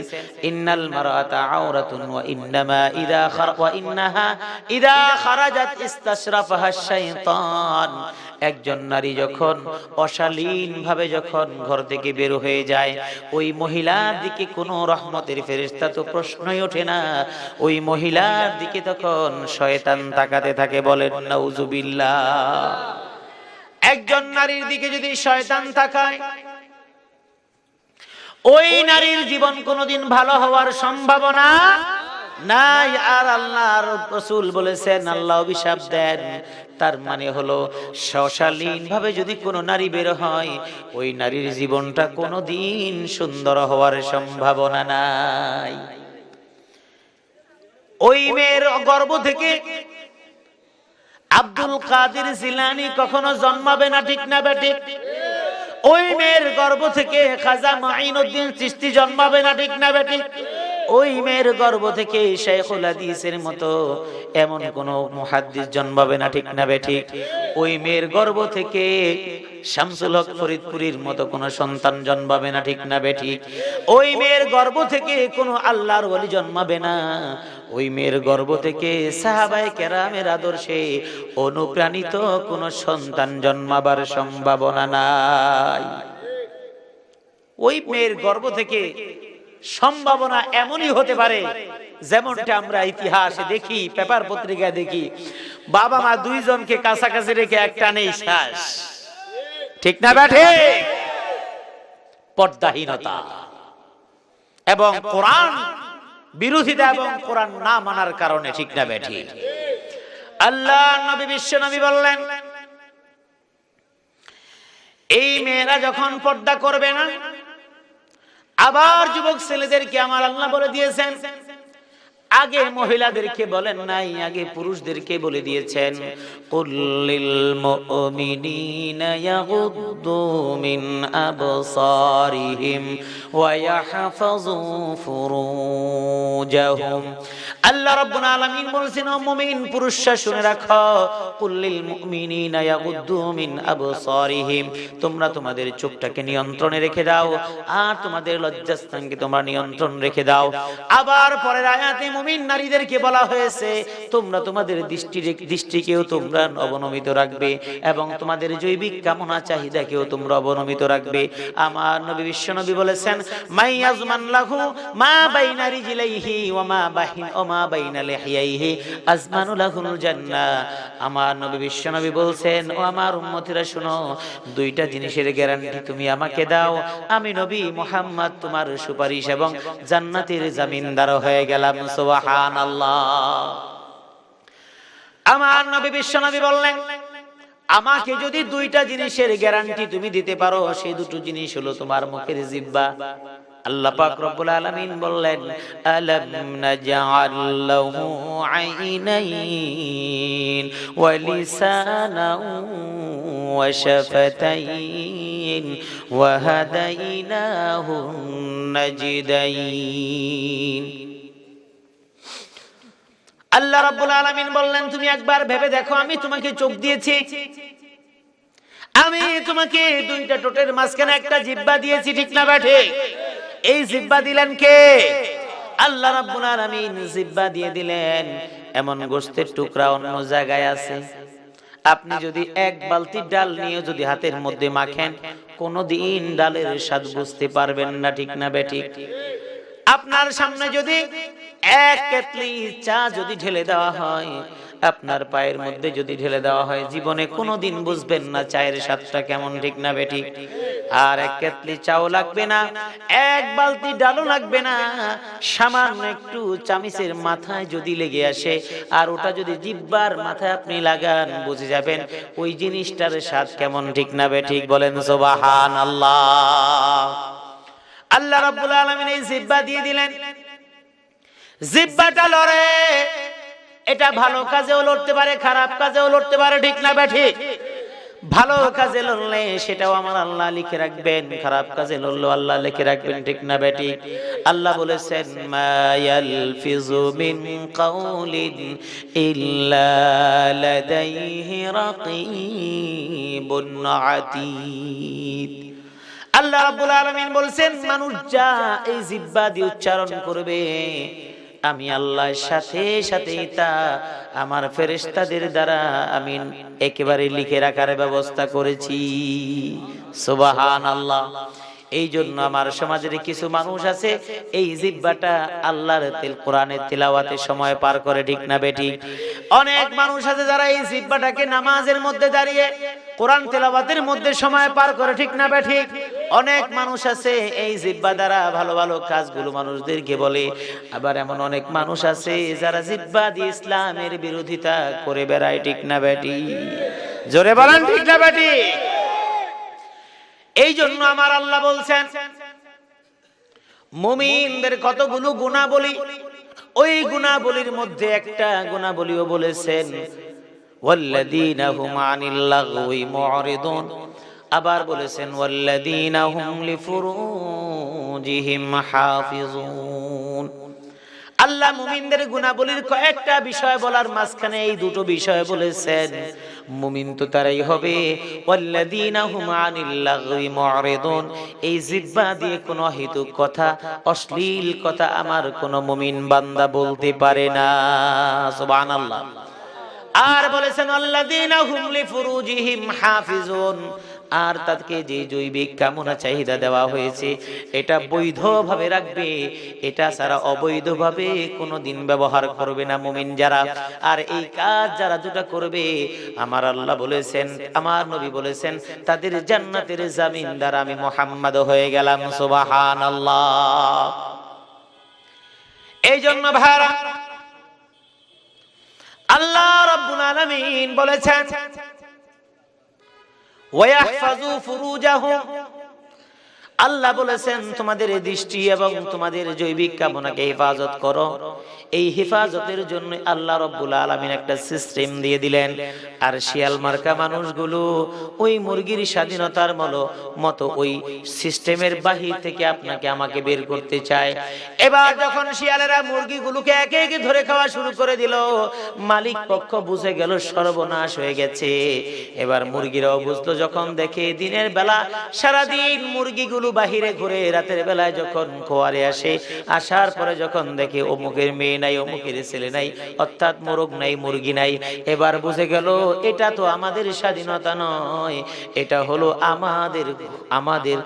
[SPEAKER 1] ইন্নাল মারাতা আওরাতুন ওয়া ইন্নামা ইন্নাহা ইযা খারাজাত ইস্তাশরাফাহা শাইতান। একজন নারী যখন অশালীন ভাবে যখন ঘর থেকে বের হয়ে যায়, ওই মহিলার দিকে কোনো রহমতের ফেরেশতা তো প্রশ্নই ওঠে না, ওই মহিলার দিকে তখন শয়তান তাকাতে থাকে। বলেন নাউজুবিল্লাহ। একজন নারীর দিকে যদি শয়তান তাকায়, ওই নারীর জীবন কোনোদিন ভালো হওয়ার সম্ভাবনা নাই। আর আল্লাহর রাসূল বলেছেন, আল্লাহ অভিশাপ দেন, তার মানে হলো অশালীন ভাবে যদি কোনো নারী বের হয়, ওই নারীর জীবনটা কোনোদিন সুন্দর হওয়ার সম্ভাবনা নাই। ওই মেয়ের গর্ভ থেকে আব্দুল কাদের জিলানী কখনো জন্মাবে না। ঠিক না বেঠিক? ওই মেয়ের গর্ভ থেকে খাজা মাইনুদ্দিন চিশতি জন্মাবে না। ঠিক না বেঠিক? ওই মেয়ের গর্ভ থেকে শাইখুল হাদিসের মতো এমন কোন মুহাদ্দিস জন্মাবে না, ঠিক না বেঠিক? ওই মেয়ের গর্ভ থেকে শামসুল হক ফরিদপুরীর মতো কোন সন্তান জন্মাবে না, ঠিক না বেঠিক? ওই মেয়ের গর্ভ থেকে কোন আল্লাহর ওলি জন্মাবে না। ওই মেয়ের গর্ভ থেকে সাহাবায়ে কেরামের আদর্শে অনুপ্রাণিত কোন সন্তান জন্মাবার সম্ভাবনা নাই। ওই মেয়ের গর্ভ থেকে সম্ভাবনা এমনই হতে পারে যেমনটা আমরা ইতিহাসে দেখি, পেপার পত্রিকায় দেখি, বাবা মা দুইজনকে কাছাকাছি রেখে একটা নেই শ্বাস, ঠিক না বেঠে? পর্দাহীনতা এবং কোরআন বিরোধিতা এবং কোরআন না মানার কারণে, ঠিক না বেঠি? আল্লাহ নবী বিশ্ব নবী বললেন, এই মেয়েরা যখন পর্দা করবে না, আবার যুবক ছেলেদেরকে আমার আল্লাহ বলে দিয়েছেন, আগে মহিলাদেরকে বলেন নাই, আগে পুরুষদেরকে বলে দিয়েছেন, কুল্লিল মুমিনিনা ইয়াগুদ্দু মিন আবসারিহিম ওয়া ইয়াহফাযু ফুরুজাহুম। আল্লাহ রাব্বুল আলামিন বলেছেন, ও মুমিন পুরুষরা শুনে রাখো, কুল্লিল মুমিনিনা ইয়াগুদ্দু মিন আবসারিহিম, তোমরা তোমাদের চোখটাকে নিয়ন্ত্রণে রেখে দাও আর তোমাদের লজ্জাস্থানকে তোমরা নিয়ন্ত্রণ রেখে দাও। আবার পরের আয়াতে মুমিন নারীদেরকে বলা হয়েছে, তোমরা তোমাদের দৃষ্টিকেও তোমরা অবনমিত রাখবে এবং তোমাদের জৈবিক কামনা চাহিদাকেও তোমরা অবনমিত রাখবে। আমার নবী বিশ্ব নবী বলেছেন, মাইয়াজমান লাহু মা বাইনা রিজলাইহি ওয়া মা বাইনা লিহিয়াইহি আজমানু লাহুল জান্নাহ। আমার নবী বিশ্ব নবী বলছেন, ও আমার উম্মতিরা শুনো, দুইটা জিনিসের গ্যারান্টি তুমি আমাকে দাও, আমি নবী মুহাম্মদ তোমার সুপারিশ এবং জান্নাতের জামিনদার হয়ে গেলাম। সুবহানাল্লাহ। আমার নবী বিশ্ব নবী বললেন, আমাকে যদি দুইটা জিনিসের গ্যারান্টি তুমি দিতে পারো, সেই দুটো জিনিস হলো তোমার মুখের জিহ্বা। আল্লাহ পাক রব্বুল আলামিন বললেন, আলাম নাজআল লাহু আইনাইন ওয়া লিসানান ওয়া শাফাতাইন ওয়া হাদাইনাহুন নাজদাইন। আল্লাহ রাব্বুল আলামিন বললেন, তুমি একবার ভেবে দেখো, আমি তোমাকে চোখ দিয়েছি, আমি তোমাকে দুইটা ঠোঁটের মাঝখানে একটা জিহ্বা দিয়েছি, ঠিক না বেঠে? এই জিহ্বা দিলেন কে? আল্লাহ রাব্বুল আলামিন জিহ্বা দিয়ে দিলেন। এমন গোশতের টুকরা অন্য জায়গায় আছে, আপনি যদি এক বালতি ডাল নিয়ে যদি হাতের মধ্যে মাখেন, কোনদিন ডালের স্বাদ বুঝতে পারবেন না, ঠিক না বেঠিক? আপনার সামনে যদি এক কেতলি চা যদি ঢেলে দেওয়া হয়, আপনার পায়ের মধ্যে যদি ঢেলে দেওয়া হয়, জীবনে কোনোদিন বুঝবেন না চায়ের স্বাদটা কেমন, ঠিক না বেঠিক? আর এক কেতলি চাও লাগবে না, এক বালতি ডালও লাগবে না, সামান্য একটু চামিচের মাথায় যদি লেগে আসে আর ওটা যদি জিহ্বার মাথায় আপনি লাগান, বুঝে যাবেন ওই জিনিসটার স্বাদ কেমন, ঠিক না বেঠিক? বলেন সুবহানাল্লাহ। আল্লাহ রাব্বুল আলামিন এই জিহ্বা দিয়ে দিলেন। জিহ্বাটা লড়ে, এটা ভালো কাজেও লড়তে পারে, খারাপ কাজেও লড়তে পারে, ঠিক না বেঠিক? ভালো কাজে লড়লে সেটাও আমার আল্লাহ লিখে রাখবেন, খারাপ কাজে লড়লেও আল্লাহ লিখে রাখবেন, ঠিক না বেঠিক? আল্লাহ বলেছেন, মা ইয়ালফিযু মিন কাউলিন ইল্লা লাদাইহি রাকীবুন আতীদ। আল্লাহ রাব্বুল আলামিন বলেছেন, মানুষ যা এই জিহ্বা দিয়ে উচ্চারণ করবে, আমি আল্লাহর সাথে সাথে তা আমার ফেরেশতাদের দ্বারা আমি একেবারে লিখে রাখার ব্যবস্থা করেছি। সুবহানাল্লাহ। এই জন্য আমার সমাজের কিছু মানুষ আছে, এই জিহ্বাটা আল্লাহর কোরআনের তিলাওয়াতে সময় পার করে, ঠিক না বেঠিক? অনেক মানুষ আছে যারা এই জিহ্বাটাকে নামাজের মধ্যে দাঁড়িয়ে কোরআন তেলাওয়াতের মধ্যে সময় পার করে, ঠিক না বেঠিক? অনেক মানুষ আছে এই জিহ্বা দ্বারা ভালো ভালো কাজগুলো মানুষদেরকে বলে। আবার এমন অনেক মানুষ আছে যারা জিহ্বা দিয়ে ইসলামের বিরোধিতা করে বেড়ায়, ঠিক না বেঠিক? জোরে বলেন, ঠিক না বেঠিক? এই জন্য আমার আল্লাহ বলছেন, মুমিনদের কতগুলো গুণাবলী, ওই গুণাবলীর মধ্যে একটা গুণাবলীও বলেছেন, ওয়াল্লাযীনা হুম আনিল লাগওয়ি মুরিদুন। আবার বলেছেন, ওয়াল্লাযীনা হুম লিফুরুজিহিম হাফিজুন। আল্লাহ মুমিনদের গুণাবলীর কয়েকটা বিষয় বলার মাঝখানে এই দুটো বিষয় বলেছেন। মুমিন তো তারাই হবে ওয়াল্লাযীনা হুম আনিল লাগবি মুরিদুন, এই জিহ্বা দিয়ে কোনো অহেতুক কথা, অশ্লীল কথা আমার কোনো মুমিন বান্দা বলতে পারে না। সুবহানাল্লাহ। আর বলেছেন আল্লাযীনা হুম লিফুরুজিহিম হাফিজুন, আর তাদেরকে যে জৈবিক কামনা চাহিদা দেওয়া হয়েছে এটা বৈধভাবে রাখবে, এটা ছাড়া অবৈধভাবে কোনোদিন ব্যবহার করবে না মুমিন যারা। আর এই কাজ যারা দুটো করবে, আমার আল্লাহ বলেছেন, আমার নবী বলেছেন, তাদের জান্নাতের জামিনদার আমি মুহাম্মদ হয়ে গেলাম। সুবহানাল্লাহ। এই জন্য ভাইরা আল্লাহ রাব্বুল আলামিন বলেছেন ওয়াহফাযু ফুরুজাহুম, আল্লাহ বলেছেন তোমাদের দৃষ্টি এবং তোমাদের জৈবিক কামনাকে হেফাজত করো। এই হেফাজতের জন্য আল্লাহ রাব্বুল আলামিন একটা সিস্টেম দিয়ে দিলেন। আর শিয়াল মার্কা মানুষগুলো ওই মুরগির স্বাধীনতার মতো ওই সিস্টেমের বাহির থেকে আপনাকে আমাকে বের করতে চায়। এবার যখন শিয়ালেরা মুরগিগুলোকে একে একে ধরে খাওয়া শুরু করে দিল, মালিক পক্ষ বুঝে গেল সর্বনাশ হয়ে গেছে। এবার মুরগিরাও বুঝলো, যখন দেখে দিনের বেলা সারাদিন মুরগিগুলো বাহিরে ঘুরে, রাতের বেলায় যখন খোয়ারে আসে, আসার পরে যখন দেখে অমুকের মেয়ে নাই, অমুকের ছেলে নাই, অর্থাৎ মোরগ নাই, মুরগি নাই, এবার বুঝে গেল এটা তো আমাদের স্বাধীনতা নয়, এটা হলো আমাদের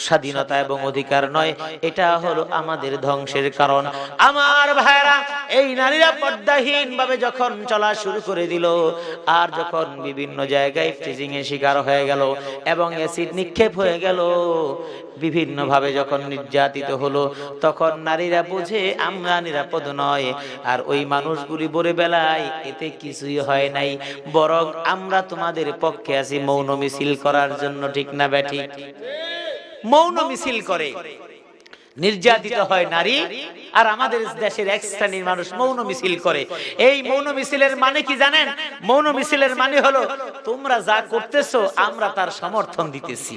[SPEAKER 1] স্বাধীনতা এবং অধিকার নয়, এটা হলো আমাদের ধ্বংসের কারণ। আমার ভাইরা, এই নারীরা পর্দাহীন ভাবে যখন চলা শুরু করে দিল, আর যখন বিভিন্ন জায়গায় ফ্রিজিং এর শিকার হয়ে গেল এবং অ্যাসিড নিক্ষেপ হয়ে গেল, বিভিন্ন ভাবে যখন নির্যাতিত হলো, তখন নারীরা বুঝে আমরা নিরাপদ নয়। আর ওই মানুষগুলি বলে বেলায় এতে কিছুই হয় নাই, বরং আমরা তোমাদের পক্ষে আছি মৌন মিছিল করার জন্য। ঠিক না ব্যাঠিক? মৌন মিছিল করে নির্যাতিত হয় নারী, আর আমাদের দেশের এক শ্রেণীর মানুষ মৌন মিছিল করে। এই মৌন মিছিলের মানে কি জানেন? মৌন মিছিলের মানে হলো তোমরা যা করতেছো আমরা তার সমর্থন দিতেছি।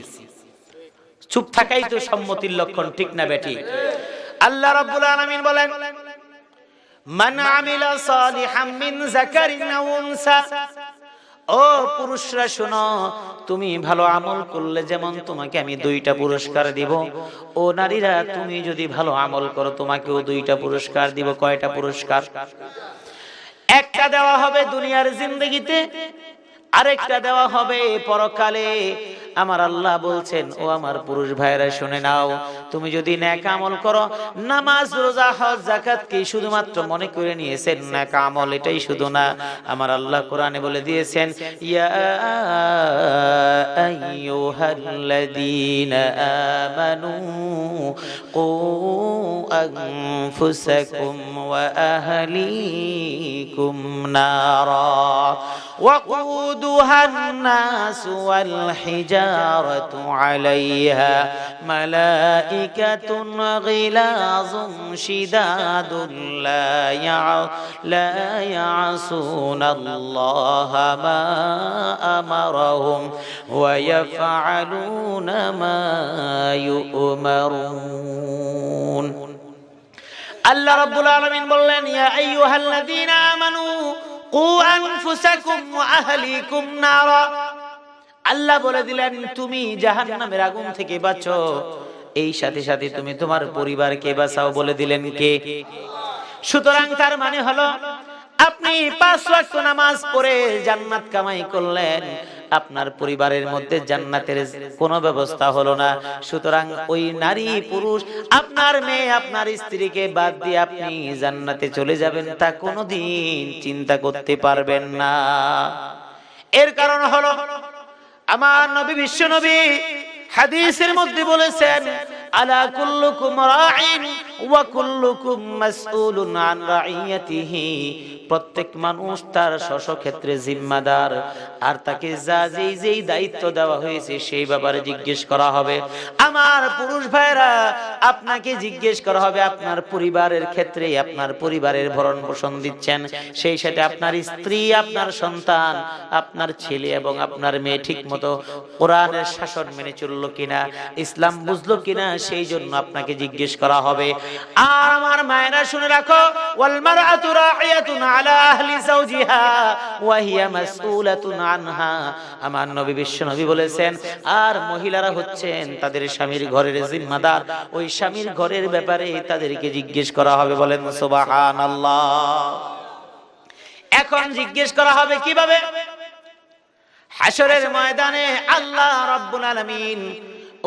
[SPEAKER 1] চুপ থাকাই তো সম্মতির লক্ষণ। ঠিক না বেটি? আল্লাহ রাব্বুল আলামিন বলেন, মান আমিলা সালিহাম মিন যাকারিন আও উনসা, ও পুরুষরা শোনো, তুমি ভালো আমল করলে যেমন তোমাকে আমি 2টা পুরস্কার দিব, ও নারীরা তুমি যদি ভালো আমল করো তোমাকেও 2টা পুরস্কার দিব। কয়টা পুরস্কার? একটা দেওয়া হবে দুনিয়ার জিন্দেগিতে, আরেকটা দেওয়া হবে পরকালে। আমার আল্লাহ বলছেন, ও আমার পুরুষ ভাইরা শুনে নাও, তুমি যদি নেক আমল করো, নামাজ রোজা হজ যাকাত কি শুধুমাত্র মনে করে নিয়েছেন নেক আমল, এটাই শুধু না, আমার আল্লাহ কোরআনে বলে দিয়েছেন, ইয়া আইয়ুহাল্লাযীনা আমানু কু আনফুসাকুম ওয়া আহলিকুম নারা وقودها الناس والحجارة عليها ملائكة غلاظ شداد لا يعصون الله ما أمرهم ويفعلون ما يؤمرون। الله رب العالمين বললেন, ইয়া আইয়ুহাল্লাযীনা আমানু কু আনফুসাকুম ওয়া আহলিকুম নারা, আল্লাহ বলে দিলেন তুমি জাহান্নামের আগুন থেকে বাঁচো, এই সাথে সাথে তুমি তোমার পরিবারকে বাঁচাও। বলে দিলেন কে? সুতরাং তার মানে হলো আপনি 5 ওয়াক্ত নামাজ পড়ে জান্নাত কামাই করলেন, আপনার পরিবারের মধ্যে জান্নাতের কোনো ব্যবস্থা হলো না। সুতরাং ওই নারী পুরুষ, আপনার মেয়ে আপনার স্ত্রীকে বাদ দিয়ে আপনি জান্নাতে চলে যাবেন তা কোনোদিন চিন্তা করতে পারবেন না। এর কারণ হলো আমার নবী বিশ্ব নবী হাদিসের মধ্যে বলেছেন, আলা কুল্লুকুম রাঈন ওয়া কুল্লুকুম মাসউলুন আন রাইয়াতিহি, প্রত্যেক মানুষ তার স্ব ক্ষেত্রে জিম্মাদার, আর তাকে যা যেই দায়িত্ব দেওয়া হয়েছে সেই ব্যাপারে জিজ্ঞেস করা হবে। আমার পুরুষ ভাইরা, আপনাকে জিজ্ঞেস করা হবে আপনার পরিবারের ক্ষেত্রে, আপনার পরিবারের ভরণ পোষণ দিচ্ছেন, সেই সাথে আপনার স্ত্রী, আপনার সন্তান, আপনার ছেলে এবং আপনার মেয়ে ঠিক মতো কোরআনের শাসন মেনে চললো কিনা, ইসলাম বুঝলো কিনা, সেই জন্য আপনাকে জিজ্ঞেস করা হবে। আর আমার মায়েরা শুনে রাখো, ওয়াল মারআতু রাইয়াতুন আলা আহলি যাওজিহা ওয়া হিয়া মাসউলাতুন আনহা। আমার নবী বিশ্ব নবী বলেছেন, আর মহিলারা হচ্ছেন তাদের স্বামীর ঘরের জিম্মাদার, ওই স্বামীর ঘরের ব্যাপারে তাদেরকে জিজ্ঞেস করা হবে। বলেন সুবহানাল্লাহ। এখন জিজ্ঞেস করা হবে কিভাবে? হাশরের ময়দানে আল্লাহ রাব্বুল আলামিন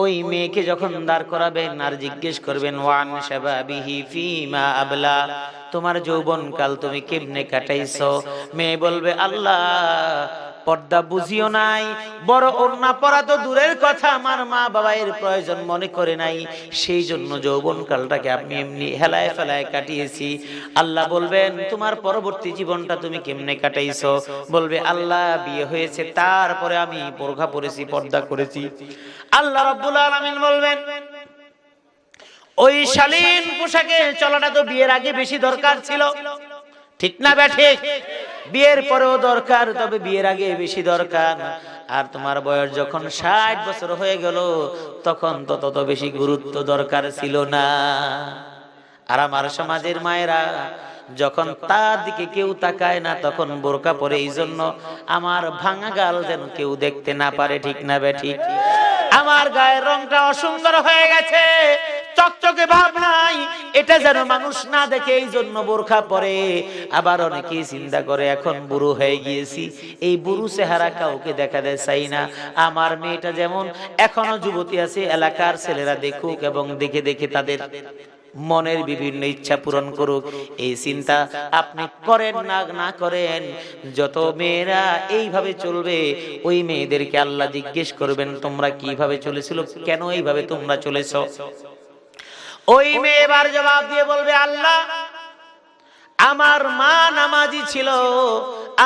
[SPEAKER 1] ওই মেয়েকে যখন দাঁড় করাবেন আর জিজ্ঞেস করবেন, ওয়ান শাবাবিহি ফিমা আবলা, তোমার যৌবনকাল তুমি কেমনে কাটাইছো? মেয়ে বলবে, আল্লাহ পর্দা বুঝিও নাই, বড় ওড়না পরা তো দূরের কথা, আমার মা বাবা এর প্রয়োজন মনে করে নাই, সেই জন্য যৌবনকালটাকে আমি এমনি হেলায় ফেলায় কাটিয়েছি। আল্লাহ বলবেন, তোমার পরবর্তী জীবনটা তুমি কেমনে কাটাইছো? বলবে, আল্লাহ বিয়ে হয়েছে, তারপরে আমি বোরখা পরেছি, পর্দা করেছি। আল্লাহ রাব্বুল আলামিন বলবেন, ওই শালীন পোশাকে চলাটা তো বিয়ের আগে বেশি দরকার ছিল, ঠিক না ব্যাঠিক? বিয়ের পরেও দরকার, তবে বিয়ের আগে বেশি দরকার। আর তোমার বয়স যখন 60 বছর হয়ে গেল, তখন তো তত বেশি গুরুত্ব দরকার ছিল না। আর আমার সমাজের মায়েরা যখন তার দিকে কেউ তাকায় না, তখন বোরকা পরে, এই জন্য আমার ভাঙা গাল যেন কেউ দেখতে না পারে, ঠিক না ব্যাঠিক? আমার গায়ের রংটা অসুন্দর হয়ে গেছে, চকচকে ভাব নাই, এটা যেন মানুষ না দেখে, এই জন্য বোরখা পরে। আবার অনেকেই চিন্তা করে, এখন বুড়ো হয়ে গিয়েছি, এই বুড়ো চেহারা কাউকে দেখাতে চাই না, আমার মেয়েটা যেমন এখনো যুবতী আছে, এলাকার ছেলেরা দেখুক এবং দেখে দেখে তাদের মনের বিভিন্ন ইচ্ছা পূরণ করুক, এই চিন্তা আপনি করেন না, না করেন। যত মেয়েরা এইভাবে চলবে, ওই মেয়েদেরকে আল্লাহ জিজ্ঞেস করবেন, তোমরা কিভাবে চলেছিল, কেন এইভাবে তোমরা চলেছ? ওই মেয়ে এবার জবাব দিয়ে বলবে, আল্লাহ আমার মা নামাজি ছিল,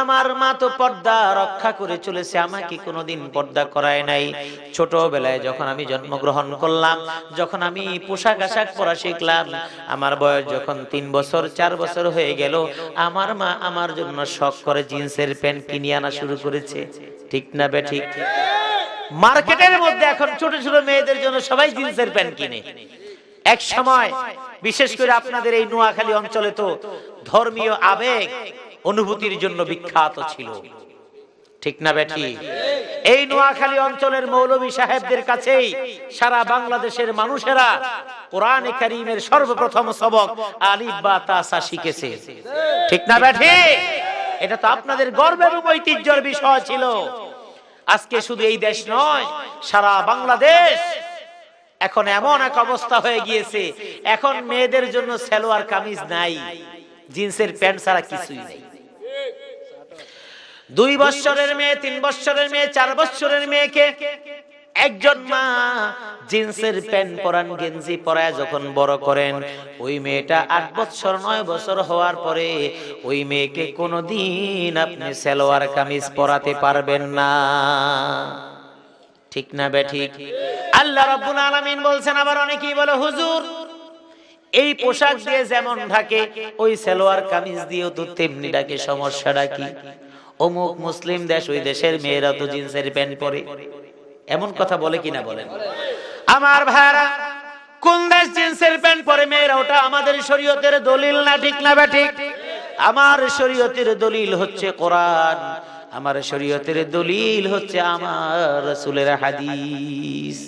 [SPEAKER 1] আমার মা তো পর্দা রক্ষা করে চলেছে, আমাকে কোনোদিন পর্দা করায় নাই। ছোটবেলায় যখন আমি জন্মগ্রহণ করলাম, যখন আমি পোশাক আশাক পরা শিখলাম, আমার বয়স যখন 3 বছর 4 বছর হয়ে গেল, আমার মা আমার জন্য শখ করে জিন্সের প্যান্ট কিনে আনা শুরু করেছে, ঠিক না বেঠিক? মার্কেটের মধ্যে এখন ছোট ছোট মেয়েদের জন্য সবাই জিন্সের প্যান্ট কিনে। এক সময় বিশেষ করে আপনাদের এই নোয়াখালী অঞ্চলে তো ধর্মীয় আবেগ অনুভূতির জন্য বিখ্যাত ছিল, ঠিক না বেঠি? এই নোয়াখালী অঞ্চলের মৌলভী সাহেবদের কাছেই সারা বাংলাদেশের মানুষেরা কোরআনে কারীমের সর্বপ্রথম সবক আলিফ বা তা সা শিখেছে, ঠিক না বেঠি? এটা তো আপনাদের গর্ব এবং ঐতিহ্যের বিষয় ছিল। আজকে শুধু এই দেশ নয়, সারা বাংলাদেশ এখন এমন এক অবস্থা হয়ে গিয়েছে, এখন মেয়েদের জন্য সালোয়ার কামিজ নাই, জিন্সের প্যান্ট ছাড়া কিছুই নেই। 2 বছরের মেয়ে, 3 বছরের মেয়ে, 4 বছরের মেয়েকে একজন মা জিন্সের প্যান্ট পরান, গেঞ্জি পরায় যখন বড় করেন, ওই মেয়েটা 8 বছর 9 বছর হওয়ার পরে ওই মেয়েকে কোনোদিন আপনি সালোয়ার কামিজ পরাতে পারবেন না, ঠিক না বেঠিক? আল্লাহ রাব্বুল আলামিন বলছেন, আবার অনেকেই বলে, হুজুর এই পোশাক দিয়ে যেমন ঢাকে, ওই সালোয়ার কামিজ দিয়েও তো তেমনি ঢাকে, সমস্যাটা কি? অমুক মুসলিম দেশ, ওই দেশের মেয়েরা তো জিন্সের প্যান্ট পরে, এমন কথা বলে কিনা বলেন? আমার ভাইরা, কোন দেশ জিন্সের প্যান্ট পরে মেয়েরা, ওটা আমাদের শরীয়তের দলিল না, ঠিক না বেঠিক? আমার শরীয়তের দলিল হচ্ছে কোরআন, আমার শরীয়তের দলিল হচ্ছে আমার রাসূলের হাদিস।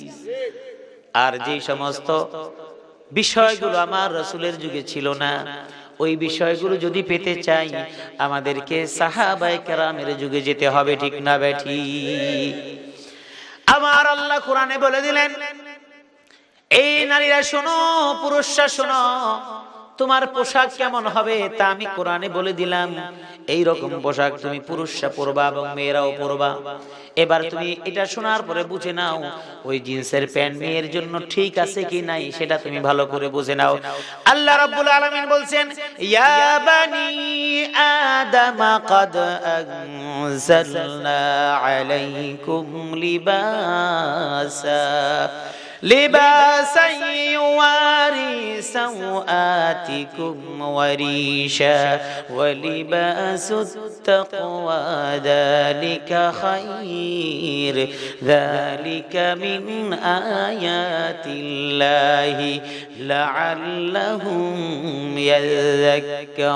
[SPEAKER 1] আর যে সমস্ত বিষয়গুলো আমার রাসূলের যুগে ছিল না, ওই বিষয়গুলো যদি পেতে চাই, আমাদেরকে সাহাবায়ে কেরামের যুগে যেতে হবে, ঠিক না বেঠিক? আমার আল্লাহ কোরআনে বলে দিলেন, এই নারীরা শোনো, পুরুষরা শোনো, তোমার পোশাক কেমন হবে তা আমি কোরআনে বলে দিলাম। এই রকম পোশাক তুমি পুরুষরা পরবা এবং মেয়েরাও পরবা। এবার তুমি এটা শোনার পরে বুঝে নাও, ওই জিন্সের প্যান্ট মেয়ের জন্য ঠিক আছে কি নাই, সেটা তুমি ভালো করে বুঝে নাও। আল্লাহ রাব্বুল আলামিন বলছেন, ইয়া বানি আদম ক্বাদ আনজালনা আলাইকুম লিবাসা লিবাসান ইউয়ারি সাওআতিকুম ওয়ারিশা ওয়া লিবাসুত তাকওয়া যালিকা খায়র যালিকা মিন আয়াতিল্লাহি লাআল্লাহুম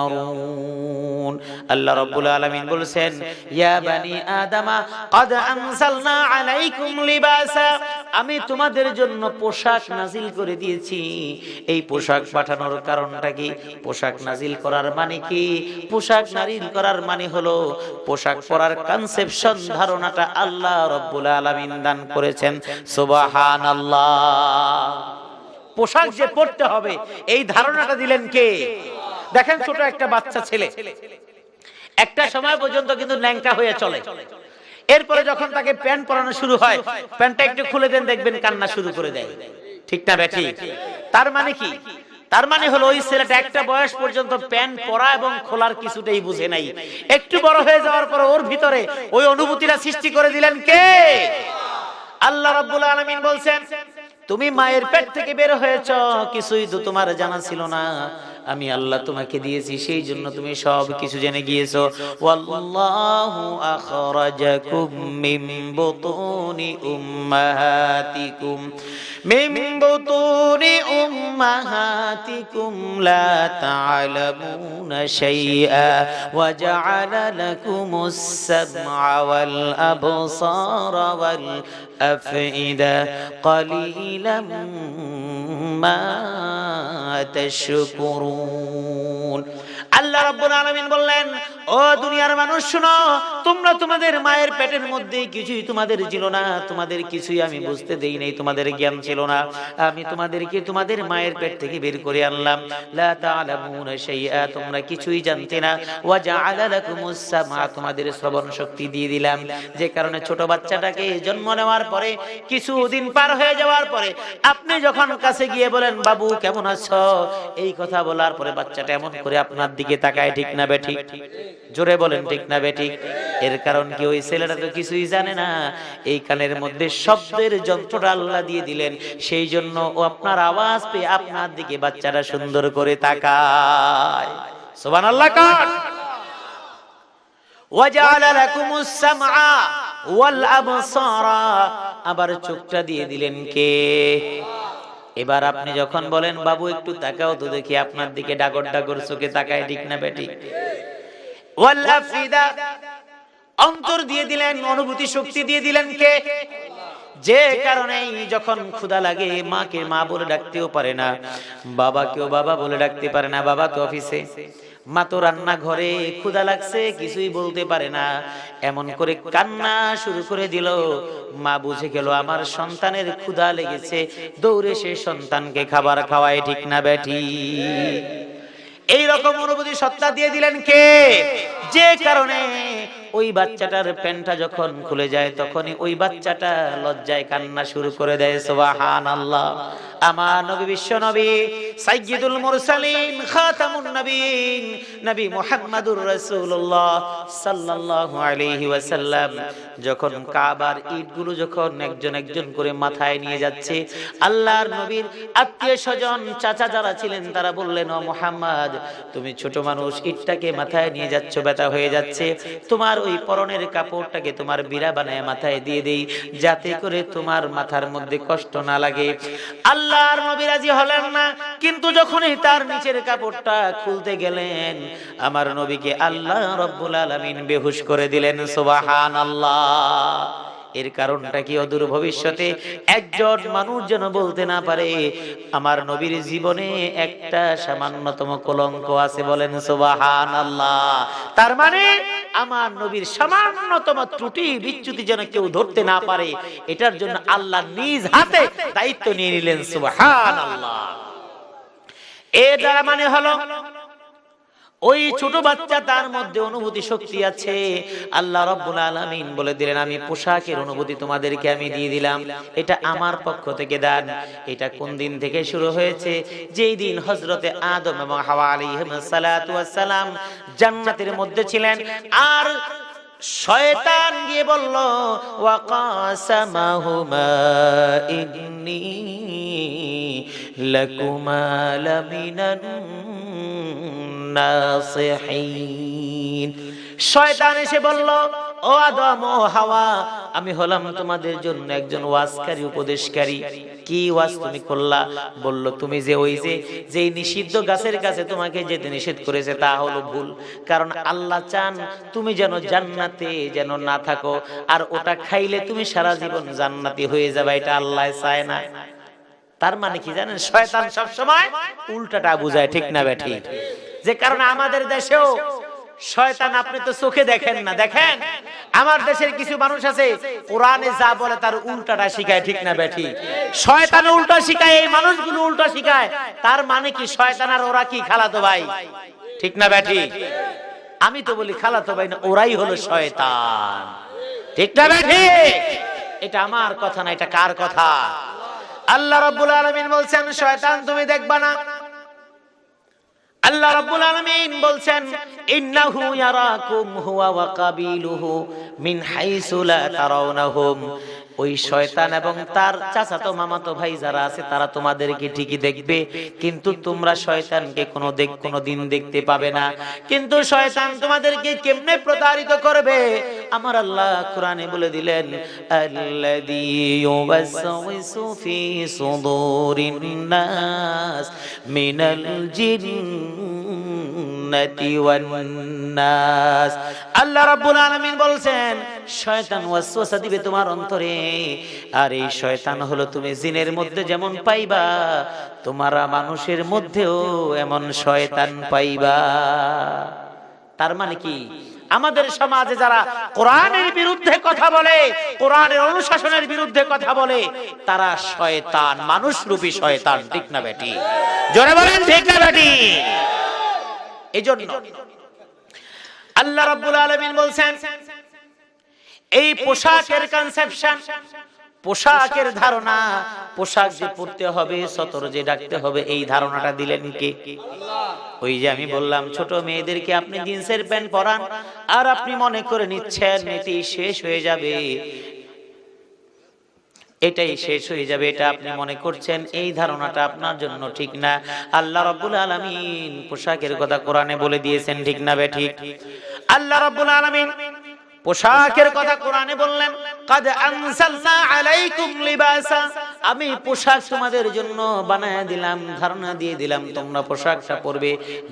[SPEAKER 1] ইয়াযাক্কারুন। আল্লাহ রাব্বুল আলামিন বলেছেন, ইয়া বানি আদম ক্বাদ আনজালনা আলাইকুম লিবাসা, আমি তোমাদের জন্য পোশাক নাজিল করে দিয়েছি। এই পোশাক পাঠানোর কারণটা কি? পোশাক নাজিল করার মানে কি? পোশাক নাজিল করার মানে হলো পোশাক পরার কনসেপশন, ধারণাটা আল্লাহ রাব্বুল আলামিন দান করেছেন। সুবহানাল্লাহ। পোশাক যে পরতে হবে এই ধারণাটা দিলেন কে? দেখেন, ছোট একটা বাচ্চা ছেলে একটা সময় পর্যন্ত কিন্তু ল্যাংটা হয়ে চলে, এরপরে যখন তাকে প্যান্ট পরানো শুরু হয়, প্যান্টটা একটু খুলে দেন, দেখবেন কান্না শুরু করে দেয়। ঠিক না বেঠি? তার মানে কি? তার মানে হলো ওই ছেলেটা একটা বয়স পর্যন্ত প্যান্ট পরা এবং খোলার কিছুটাই বুঝে নাই। একটু বড় হয়ে যাওয়ার পর ওর ভিতরে ওই অনুভূতিটা সৃষ্টি করে দিলেন কে? আল্লাহ রাব্বুল আলামিন বলছেন, তুমি মায়ের পেট থেকে বের হয়েছ, কিছুই তো তোমার জানা ছিল না, আমি আল্লাহ তোমাকে দিয়েছি, সেই জন্য তুমি সব কিছু জেনে গিয়েছো। ওয়াল্লাহু আখরাজাকুম মিন বুতুনি উম্মাহাতিকুম লা তা'লামুনা শাইআ ওয়া জা'আলা লাকুমুস সামআ ওয়াল আবসারা ওয়াল আফইদা ক্বালিলাম মা তাশকুরুন। আল্লাহ রাব্বুল আলামিন বললেন, ও দুনিয়ার মানুষ শুনো, তোমরা তোমাদের মায়ের পেটের মধ্যে কিছুই তোমাদের ছিল না, তোমাদের কিছুই আমি বুঝতে দেই নাই, তোমাদের জ্ঞান ছিল না, আমি তোমাদেরকে তোমাদের মায়ের পেট থেকে বের করে আনলাম। লা তা'লামুনা শাইআ, তোমরা কিছুই জানতে না। ওয়া জা'আলা লাকুমুস সামআ, তোমাদের শ্রবণ শক্তি দিয়ে দিলাম, যে কারণে ছোট বাচ্চাটাকে জন্ম নেওয়ার পরে কিছুদিন পার হয়ে যাওয়ার পরে আপনি যখন কাছে গিয়ে বলেন, বাবু কেমন আছো, এই কথা বলার পরে বাচ্চাটা এমন করে আপনার দিকে তাকায়। ঠিক না বেঠিক? জোরে বলেন, ঠিক না বেঠিক? এর কারণ কি? ওই ছেলেটা তো কিছুই জানে না, এই কানের মধ্যে শব্দের যন্ত্রটা আল্লাহ দিয়ে দিলেন, সেই জন্য ও আপনার আওয়াজ পেয়ে আপনার দিকে বাচ্চাটা সুন্দর করে তাকায়। সুবহানাল্লাহ। কার? ওয়াজআলা লাকুমুস সামআ ওয়াল আবসারা, আবার চোখটা দিয়ে দিলেন কে? এবার আপনি যখন বলেন, বাবু একটু তাকাও তো দেখি, আপনার দিকে ডাগর ডাগর চোখে তাকায়। ঠিক না বেঠিক? ওয়াল আফিদা, অন্তর দিয়ে দিলেন, অনুভূতি শক্তি দিয়ে দিলেন কে? যে কারণে যখন ক্ষুধা লাগে মাকে মা বলে ডাকতেও পারে না, বাবাকেও বাবা বলে ডাকতে পারে না, বাবা তো অফিসে, মা তো রান্না ঘরে, ক্ষুধা লাগছে কিছুই বলতে পারে না, এমন করে কান্না শুরু করে দিল। মা বুঝে গেল আমার সন্তানের ক্ষুধা লেগেছে, দৌড়ে সে সন্তানকে খাবার খাওয়ায়। ঠিক না বেঠি? এই রকম অনুভূতি সত্তা দিয়ে দিলেন কে? যে কারণে ওই বাচ্চাটার প্যান্টটা যখন খুলে যায় তখনই ওই বাচ্চাটা লজ্জায় কান্না শুরু করে দেয়। সুবহানাল্লাহ। আমার নবী, বিশ্ব নবী, সাইয়্যিদুল মুরসালিন, খাতামুন নবীন, নবী মুহাম্মদুর রাসূলুল্লাহ সাল্লাল্লাহু আলাইহি ওয়াসাল্লাম যখন কাবার ইটগুলো যখন একজন একজন করে মাথায় নিয়ে যাচ্ছে, আল্লাহর নবীর আত্মীয়-স্বজন, চাচা যারা ছিলেন তারা বললেন, ও মুহাম্মদ, তুমি ছোট মানুষ, ইটটাকে মাথায় নিয়ে যাচ্ছ, ব্যথা হয়ে যাচ্ছে, তোমার ওই পরনের কাপড়টাকে তোমার বিড়া বানায় মাথায় দিয়ে দেই, যাতে করে তোমার মাথার মধ্যে কষ্ট না লাগে। আল্লাহর নবী রাজি হলেন না, কিন্তু যখনই তার নিচের কাপড়টা খুলতে গেলেন, আমার নবীকে আল্লাহ রাব্বুল আলামিন বেহুশ করে দিলেন। সুবহানাল্লাহ। এর কারণটা কি? অদূর ভবিষ্যতে একজন মানুষ যেন বলতে না পারে আমার নবীর জীবনে একটা সামান্যতম কলঙ্ক আছে। বলেন সুবহানাল্লাহ। তার মানে আমার নবীর সামান্যতম ত্রুটি বিচ্যুতি যেন কেউ ধরতে না পারে, এটার জন্য আল্লাহ নিজ হাতে দায়িত্ব নিয়ে নিলেন। সুবহানাল্লাহ। এর দ্বারা মানে হলো ওই ছোট বাচ্চা, তার মধ্যে অনুভূতি শক্তি আছে। আল্লাহ রাব্বুল আলামিন বলে দিলেন, আমি পোশাকের অনুভূতি তোমাদেরকে আমি দিয়ে দিলাম, এটা আমার পক্ষ থেকে দান। এটা কোন দিন থেকে শুরু হয়েছে? যেই দিন হযরতে আদম এবং হাওয়া আলাইহিস সালাতু ওয়াস সালাম জান্নাতের মধ্যে ছিলেন, আর শয়তান গিয়ে বলল ওয়া কাসামাহুমা ইন্নী লাকুমা লামিনান নাসিহিন। শয়তান এসে বলল, ও আদম ও হাওয়া, আমি হলাম তোমাদের জন্য একজন ওয়াজকারী উপদেশকারী। কি ওয়াজ তুমি করলা? বলল তুমি যে ওই যে নিষিদ্ধ গাছের কাছে তোমাকে যেতে নিষেধ করেছে তা হলো ভুল, কারণ আল্লাহ চান তুমি যেন জান্নাতে যেন না থাকো, আর ওটা খাইলে তুমি সারা জীবন জান্নাতি হয়ে যাবে, এটা আল্লাহ চায় না। তার মানে কি জানেন, শয়তান সব সময় উল্টাটা বুঝায়, ঠিক না বেঠি? যে কারণে আমাদের দেশেও শয়তান, আপনি তো চোখে দেখেন না, দেখেন আমার দেশের কিছু মানুষ আছে কোরআনে যা বলে তার উল্টাটা শিখায়, ঠিক না বেঠি? শয়তান উল্টা শিখায়, এই মানুষগুলো উল্টা শিখায়। তার মানে কি শয়তান আর ওরা কি খালাতো ভাই, ঠিক না বেঠি? আমি তো বলি খালাতো ভাই না, ওরাই হলো শয়তান, ঠিক না বেঠি? এটা আমার কথা না, এটা কার কথা? আল্লাহ রাব্বুল আলামিন বলছেন শয়তান তুমি দেখবা না। আল্লাহ রাব্বুল আলামিন বলছেন ইন্নাহু ইয়ারাকুম হুয়া ওয়া কাবিলুহু মিন হাইসু লা তারাউনাহুম। ওই শয়তান এবং তার চাচাতো মামাতো ভাই যারা আছে তারা তোমাদেরকে ঠিকই দেখবে, কিন্তু তোমরা শয়তানকে কোনোদিন দেখতে পাবে না। কিন্তু শয়তান তোমাদেরকে কেমনে প্রতারিত করবে আমার আল্লাহ কোরআনে বলে দিলেন, আল্লাযী ইউওয়াসওয়িসু ফি সুদুরিন নাস মিনাল জিন্নাতি ওয়ান নাস। আল্লাহ রাব্বুল আলামিন বলছেন শয়তান ওয়াসওয়াসা দিবে তোমার অন্তরে, আর এই শয়তান হলো তুমি জিনের মধ্যে যেমন পাইবা তোমরা মানুষের মধ্যেও এমন শয়তান পাইবা। তার মানে কি আমাদের সমাজে যারা কোরআনের বিরুদ্ধে কথা বলে, কোরআনের অনুশাসনের বিরুদ্ধে কথা বলে, তারা শয়তান, মানুষরূপী শয়তান, ঠিক না বেটি? জোরে বলেন ঠিক না বেটি? এজন্য আল্লাহ রাব্বুল আলামিন বলছেন এই পোশাকের কনসেপশন, পোশাকের ধারণা, পোশাক যে পরতে হবে, সতর যে ডাকতে হবে, এই ধারণাটা দিলেন কে? ওই যে আমি বললাম ছোট মেয়েদেরকে আপনি জিন্সের প্যান্ট পরান আর আপনি মনে করে নিচ্ছেন এটাই শেষ হয়ে যাবে, এটাই শেষ হয়ে যাবে, এটা আপনি মনে করছেন, এই ধারণাটা আপনার জন্য ঠিক না। আল্লাহ রাব্বুল আলামিন পোশাকের কথা কোরআনে বলে দিয়েছেন, ঠিক না বেঠিক? আল্লাহ রাব্বুল আলামিন পোশাকের কথা কোরআনে বললেন, কাদ আনসালনা আলাইকুম লিবাসা, আমি পোশাক তোমাদের জন্য বানায় দিলাম, ধারণা দিয়ে দিলাম তোমরা পোশাকটা পরবে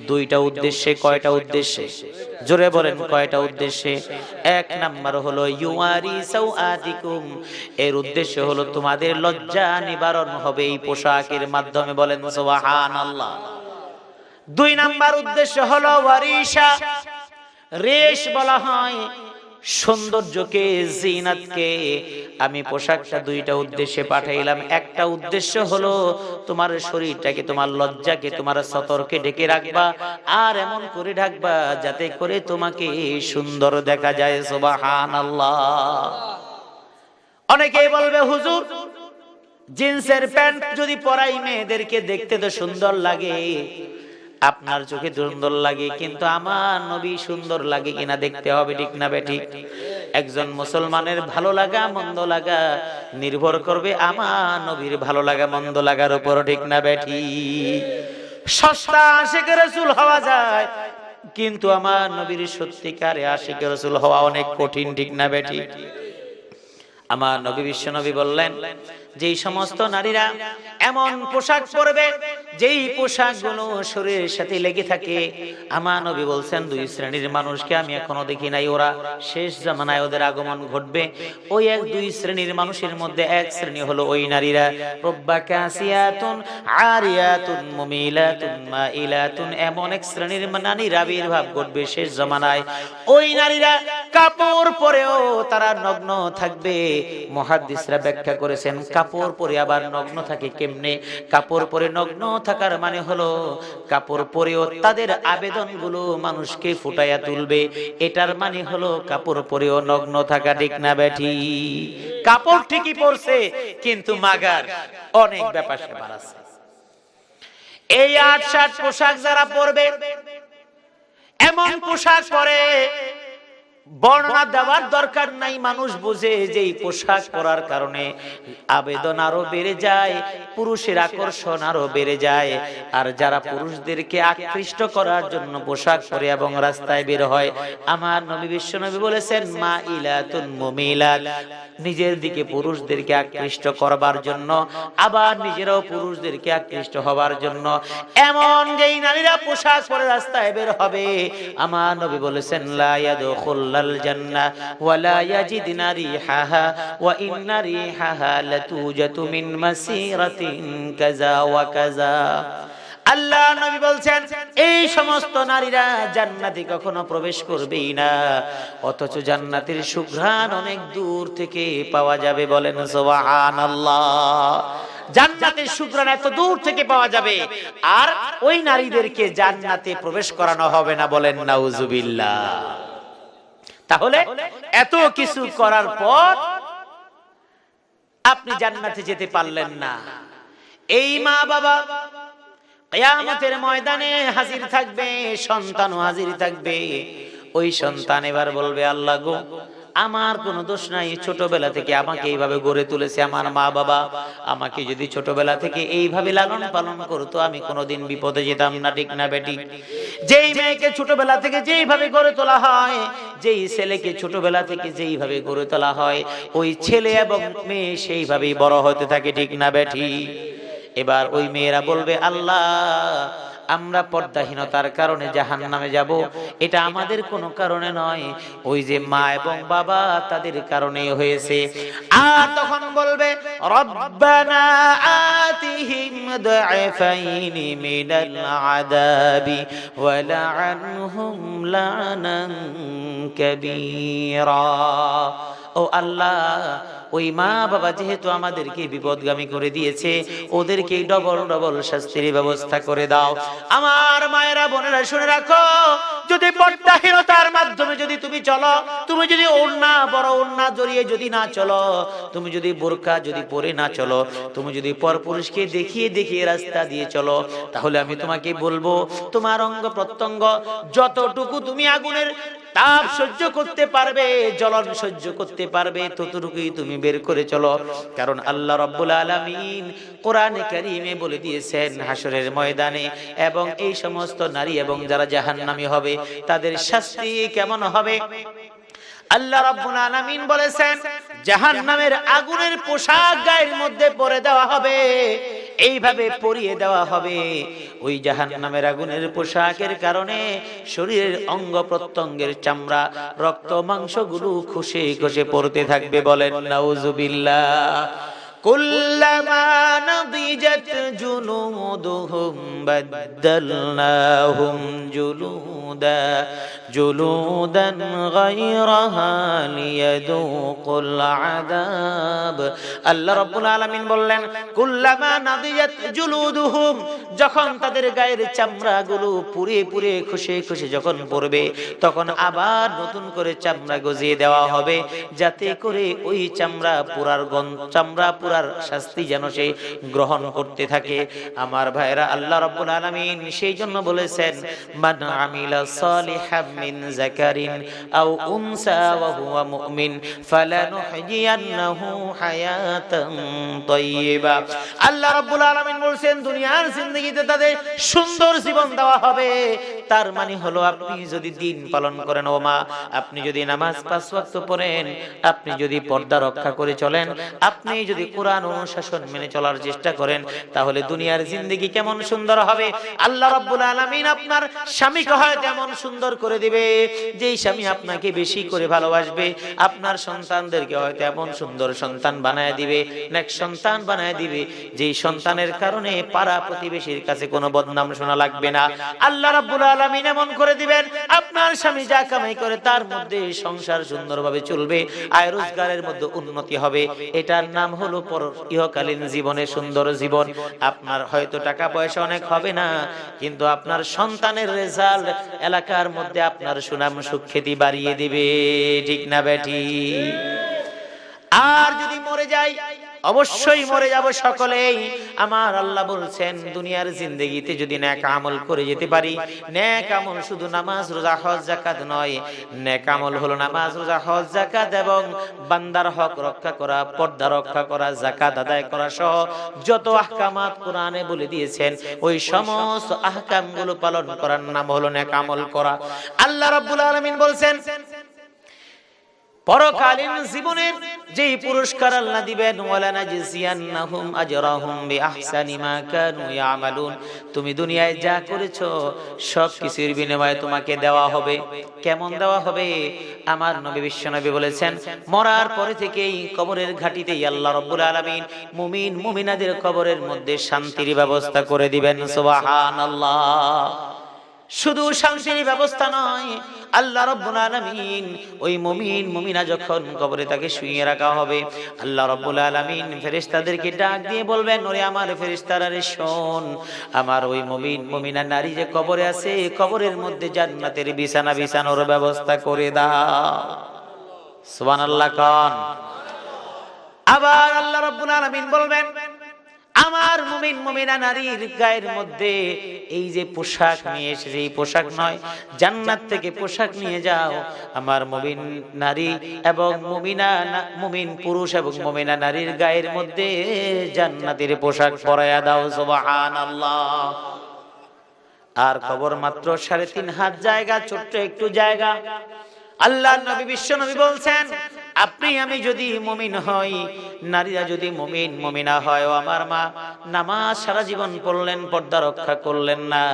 [SPEAKER 1] দুইটা উদ্দেশ্যে। কয়টা উদ্দেশ্যে? জোরে বলেন কয়টা উদ্দেশ্যে? এক নাম্বার হলো ইউয়ারি সাওআতিকুম, এর উদ্দেশ্য হলো তোমাদের লজ্জা নিবারণ হবে এই পোশাকের মাধ্যমে, বলেন সুবহানাল্লাহ। দুই নাম্বার উদ্দেশ্য হলো ওয়ারিশা, রেশ বলা হয় সৌন্দর্যকে, জিনাতকে। আমি পোশাকটা দুইটা উদ্দেশ্যে পাঠাইলাম। একটা উদ্দেশ্য হলো তোমার শরীরটাকে, তোমার লজ্জাকে, তোমার সতরকে ঢেকে রাখবা, আর এমন করে ঢাকবা যাতে করে তোমাকে সুন্দর দেখা যায়। সুবহানাল্লাহ। অনেকেই বলবে হুজুর জিন্সের প্যান্ট যদি পরাই মেয়েদেরকে দেখতে তো সুন্দর লাগে, আপনার চোখে সুন্দর লাগে, কিন্তু আমার নবী সুন্দর লাগে কিনা দেখতে হবে, ঠিক না বেঠিক? একজন মুসলমানের ভালো লাগা মন্দ লাগা নির্ভর করবে আমার নবীর ভালো লাগা মন্দ লাগার উপর, ঠিক না বেঠিক? সস্তা আশিক রাসূল হওয়া যায়, কিন্তু আমার নবীর সত্যিকারে আশিক রাসূল হওয়া অনেক কঠিন, ঠিক না বেঠিক? আমার নবী বিশ্ব নবী বললেন যেই সমস্ত নারীরা এমন পোশাক পরবে যেই পোশাকগুলো শরীরের সাথে লেগে থাকে, আমার নবী বলছেন দুই শ্রেণীর মানুষকে আমি এখনো দেখি নাই, ওরা শেষ জামানায় ওদের আগমন ঘটবে। ওই এক দুই শ্রেণীর মানুষের মধ্যে এক শ্রেণী হলো ওই নারীরা রব্বা কাসিয়াতুন আরিয়াতুন মুমিলাতুন মাইলাতুন, এমন এক শ্রেণীর নারীর আবির্ভাব ঘটবে শেষ জামানায়। ওই নারীরা কাপড় পরেও তারা নগ্ন থাকবে। মুহাদ্দিসরা ব্যাখ্যা করেছেন কাপড় পরে আবার নগ্ন থাকে কেমনে? কাপড় পরে নগ্ন থাকার মানে হলো কাপড় পরেও তাদের আবেদনগুলো মানুষকে ফুটাইয়া তুলবে, এটার মানে হলো কাপড় পরেও নগ্ন থাকা, ঠিক না বেঠি? কাপড় ঠিকই পরছে কিন্তু মাগার অনেক ব্যাপার স্যাপার আছে। এই ৮-৭ পোশাক যারা পরবে, এমন পোশাক পরে বর্ণনা দেওয়ার দরকার নাই, মানুষ বুঝে যে এই পোশাক পরার কারণে আবেদন আরো বেড়ে যায়, পুরুষের আকর্ষণ আরো বেড়ে যায়। আর যারা পুরুষদেরকে আকৃষ্ট করার জন্য পোশাক পরে এবং রাস্তায় বের হয়, আমার নবী বিশ্ব নবী বলেছেন মা ইলাতুন মুমিলাত, নিজের দিকে পুরুষদেরকে আকৃষ্ট করবার জন্য, আবার নিজেরাও পুরুষদেরকে আকৃষ্ট হবার জন্য এমন যেই নারীরা পোশাক পরে রাস্তায় বের হবে, আমার নবী বলেছেন লা ইয়াদখুলুল জান্নাহ ওয়া লা ইয়াজিদনা রিহাহা ওয়া ইন্না রিহাহা লাতুজাতু মিন মাসিরাতিন কাযা ওয়া কাযা। আল্লাহ নবী বলছেন এই সমস্ত নারীরা জান্নাতে কখনো প্রবেশ করবেই না, অথচ জান্নাতের সুঘ্রাণ অনেক দূর থেকে পাওয়া যাবে। বলেন সুবহানাল্লাহ। জান্নাতের সুঘ্রাণ এত দূর থেকে পাওয়া যাবে, আর ওই নারীদেরকে জান্নাতে প্রবেশ করানো হবে না। বলেন নাউজুবিল্লাহ। তাহলে এত কিছু করার পর আপনি জান্নাতে যেতে পারলেন না। এই মা বাবা কিয়ামতের ময়দানে হাজির থাকবে, সন্তানও হাজির থাকবে। ওই সন্তান এবার বলবে আল্লাহ গো, আমার কোনো দোষ নাই, ছোটবেলা থেকে আমাকে এইভাবে গড়ে তুলেছে আমার মা বাবা, আমাকে যদি ছোটবেলা থেকে এইভাবে লালন পালন করতো আমি কোনোদিন বিপদে যেতাম না। ঠিক না বেটি? যেই মেয়েকে ছোটবেলা থেকে যেইভাবে গড়ে তোলা হয়, যেই ছেলেকে ছোটবেলা থেকে যেইভাবে গড়ে তোলা হয়, ওই ছেলে এবং মেয়ে সেইভাবেই বড় হতে থাকে। ঠিক না বেটি? এবার ওই মেয়েরা বলবে আল্লাহ, আমরা পর্দাহীনতার কারণে জাহান্নামে যাব, এটা আমাদের কোনো কারণে নয়, ওই যে মা এবং বাবা তাদের কারণে হয়েছে। আর তখন বলবে রব্বানা আতিহিম দুআফাইনি মিনাল আযাবি ওয়া লা'আনহুম লা'নান কাবীরা। ও আল্লাহ, ওই মা বাবা যেহেতু আমাদেরকে বিপদগামী করে দিয়েছে, ওদেরকে ডবল ডবল শাস্তির ব্যবস্থা করে দাও। আমার মায়েরা বোনেরা শুনে রাখো, যদি পর্দাহীনতার মাধ্যমে যদি তুমি চলো, তুমি যদি ওড়না বড় ওড়না জড়িয়ে যদি না চলো, তুমি যদি বোরকা যদি পরে না চলো, তুমি যদি পরপুরুষকে দেখিয়ে দেখিয়ে রাস্তা দিয়ে চলো, তাহলে আমি তোমাকে বলবো তোমার অঙ্গ প্রত্যঙ্গ যতটুকু তুমি আগুনের তাপ সহ্য করতে পারবে, জ্বলন সহ্য করতে পারবে, ততটুকুই তুমি বের করে চলো। কারণ আল্লাহ রাব্বুল আলামিন কোরআনে কারীমে বলে দিয়েছেন হাসরের ময়দানে, এবং এই সমস্ত নারী এবং যারা জাহান্নামী হবে তাদের শাস্তি কেমন হবে। আল্লাহ রাব্বুল আলামিন বলেছেন জাহান্নামের আগুনের পোশাক গায়ের মধ্যে পরে দেওয়া হবে, এইভাবে পরিয়ে দেওয়া হবে। ওই জাহান্নামের আগুনের পোশাকের কারণে শরীরের অঙ্গ প্রত্যঙ্গের চামড়া রক্ত মাংসগুলো খসে খসে পড়তে থাকবে। বলেন নাউজুবিল্লাহ। কুল্লামা নাদিজাত জুলুদুহুম বাদদালনাহুম জুলুদান গায়রাহা লিয়াযুকুল আযাব। আল্লাহ রাব্বুল আলামিন বললেন কুল্লামা নাদিজাত জুলুদুহুম, যখন তাদের গায়ের চামড়াগুলো পুড়ে পুড়ে খসে খসে যখন পড়বে, তখন আবার নতুন করে চামড়া গজিয়ে দেওয়া হবে, যাতে করে ওই চামড়া পুরার শাস্তি যেন সে গ্রহণ করতে থাকে। আমার ভাইরা, আল্লাহ রাব্বুল আলামিন সেই জন্য বলেছেন মান আমিলা সালিহাম মিন যাকারিন আও উনসা ওয়া হুয়া মুমিন ফালানুহইয়ান্নাহু হায়াতান তাইয়্যিবা। আল্লাহ রাব্বুল আলামিন বলেন দুনিয়ার জিন্দেগিতে তাদের সুন্দর জীবন দেওয়া হবে। তার মানে হলো আপনি যদি দিন পালন করেন, ও মা, আপনি যদি নামাজ 5 ওয়াক্ত পড়েন, আপনি যদি পর্দা রক্ষা করে চলেন, আপনি যদি কোরআন অনুশাসন মেনে চলার চেষ্টা করেন, তাহলে দুনিয়ার জিন্দেগি কেমন সুন্দর হবে। আল্লাহ রাব্বুল আলামিন আপনার স্বামীকে হয়তো এমন সুন্দর করে দিবে, যেই স্বামী আপনাকে বেশি করে ভালোবাসবে। আপনার সন্তানদেরকে হয়তো এমন সুন্দর সন্তান বানায় দিবে, নেক সন্তান বানায় দিবে, যেই সন্তানের কারণে পাড়া প্রতিবেশীর কাছে কোনো বদনাম শোনা লাগবে না। আল্লাহ রাব্বুল আলামিন এমন করে দিবেন, আপনার স্বামী যা কামাই করে তার মধ্যে সংসার সুন্দরভাবে চলবে, আয় রোজগারের মধ্যে উন্নতি হবে। এটার নাম হলো ইহকালীন জীবনে সুন্দর জীবন। আপনার হয়তো টাকা পয়সা অনেক হবে না, কিন্তু আপনার সন্তানের রেজাল্ট এলাকার মধ্যে আপনার সুনাম সুখ্যাতি বাড়িয়ে দিবে। ঠিক না বেটি? আর যদি মরে যায়, অবশ্যই মরে যাব সকলেই। আমার আল্লাহ বলছেন দুনিয়ার জিন্দেগিতে যদি নেক আমল করে যেতে পারি, নেক আমল শুধু নামাজ রোজা হজ যাকাত নয়, নেক আমল হলো নামাজ রোজা হজ যাকাত এবং বান্দার হক রক্ষা করা, পর্দা রক্ষা করা, যাকাত আদায় করা সহ যত আহকামাত কোরআনে বলে দিয়েছেন ওই সমস্ত আহকামগুলো পালন করার নাম হলো নেক আমল করা। আল্লাহ রাব্বুল আলামিন বলছেন পরকালীন জীবনের যেই পুরস্কার আল্লাহ দিবেন, ওয়ালানা জিসিয়ান্নাহুম আজরাহুম বিআহসানি মা কানু ইয়ামালুন, তুমি দুনিয়ায় যা করেছো সব কিছুর বিনিময়ে তোমাকে দেওয়া হবে। কেমন দেওয়া হবে? আমার নবী বিশ্বনবী বলেছেন মরার পরে থেকেই কবরের ঘাটিতেই আল্লাহ রাব্বুল আলামিন মুমিন মুমিনাদের কবরের মধ্যে শান্তির ব্যবস্থা করে দিবেন। সুবহানাল্লাহ। শুধু শান্তির ব্যবস্থা নয়, আল্লাহ রাব্বুল আলামিন ওই মুমিন মুমিনা যখন কবরে তাকে শুইয়ে রাখা হবে, আল্লাহ রাব্বুল আলামিন ফেরেশতাদেরকে ডাক দিয়ে বলবেন, ওরে আমার ফেরেশতারা রে শোন, আমার ওই মুমিন মুমিনা নারী যে কবরে আছে, কবরের মধ্যে জান্নাতের বিছানা বিছানোর ব্যবস্থা করে দাও। সুবহানাল্লাহ কোন। আবার আল্লাহ রাব্বুল আলামিন বলবেন আমার মুমিন মুমিনা নারীর গায়ের মধ্যে এই যে পোশাক নিয়ে এসেছে, এই পোশাক নয়, জান্নাত থেকে পোশাক নিয়ে যাও, আমার মুমিন নারী এবং মুমিন পুরুষ এবং মুমিনা নারীর গায়ের মধ্যে জান্নাতের পোশাক পরায়া দাও। সুবহানাল্লাহ। আর কবর মাত্র 3.5 হাত জায়গা, ছোট্ট একটু জায়গা। আল্লাহর নবী বিশ্ব নবী বলছেন আপনি আমি যদি মুমিন হই, নারীরা যদি মুমিন মুমিনা হয়, ও আমার মা নামাজ সারা জীবন পড়লেন, পর্দা রক্ষা করলেন না,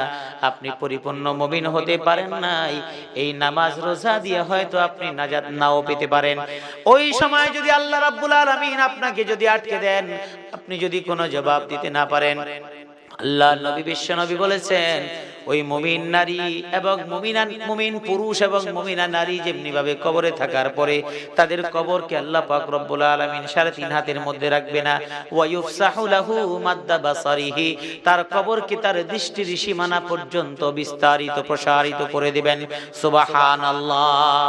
[SPEAKER 1] আপনি পরিপূর্ণ মুমিন হতে পারেন নাই। এই নামাজ রোজা দিয়ে হয়তো আপনি নাজাত নাও পেতে পারেন। ওই সময় যদি আল্লাহ রাব্বুল আলামিন আপনাকে যদি আটকে দেন, আপনি যদি কোনো জবাব দিতে না পারেন, আল্লাহ নবী বিশ্ব নবী বলেছেন ওই মুমিন নারী এবং মুমিন পুরুষ এবং মুমিনা নারী যেমনি ভাবে কবরে থাকার পরে তাদের কবরকে আল্লাহ পাক রব্বুল আলামিন 3.5 হাতের মধ্যে রাখবে না, ওয়া ইফসাহু লাহু মাদ্দা বাসারিহি, তার কবরকে তার দৃষ্টির সীমানা পর্যন্ত বিস্তারিত প্রসারিত করে দিবেন। সুবহানাল্লাহ।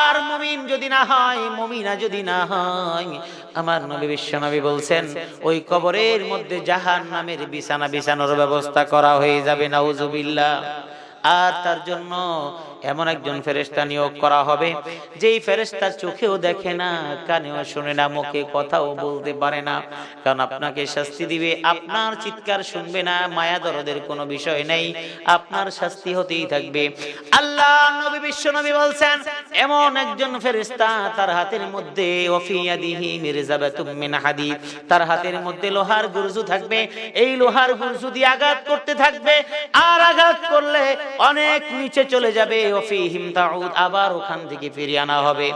[SPEAKER 1] আর মুমিন যদি না হয়, মুমিনা যদি না হয়, আমার নবী বিশ্ব নবী বলছেন ওই কবরের মধ্যে জাহান্নামের বিছানা বিছানোর ব্যবস্থা করা হয়ে যাবে। নাউজুবিল্লাহ। আর তার জন্য এমন একজন ফেরেশতা নিয়োগ করা হবে যেই ফেরেশতা চোখেও দেখে না, কানেও শুনে না, মুখে কথাও বলতে পারে না, কারণ আপনাকে শাস্তি দিবে। আপনার চিৎকার শুনবে না, মায়া দরদের কোনো বিষয় নেই, আপনার শাস্তি হতেই থাকবে। আল্লাহ নবী বিশ্ব নবী বলছেন এমন একজন ফেরেশতা তার হাতের মধ্যে ওয়াফিয়াদিহি মিরজাবাতুম মিন হাদিদ, তার হাতের মধ্যে লোহার গুরজু থাকবে। এই লোহার গুরজু দিয়ে আঘাত করতে থাকবে, আর আঘাত করলে অনেক নিচে চলে যাবে, ওয়াফিহিম তাউদ, আবার ওখান থেকে ফিরিয়ে আনা হবে।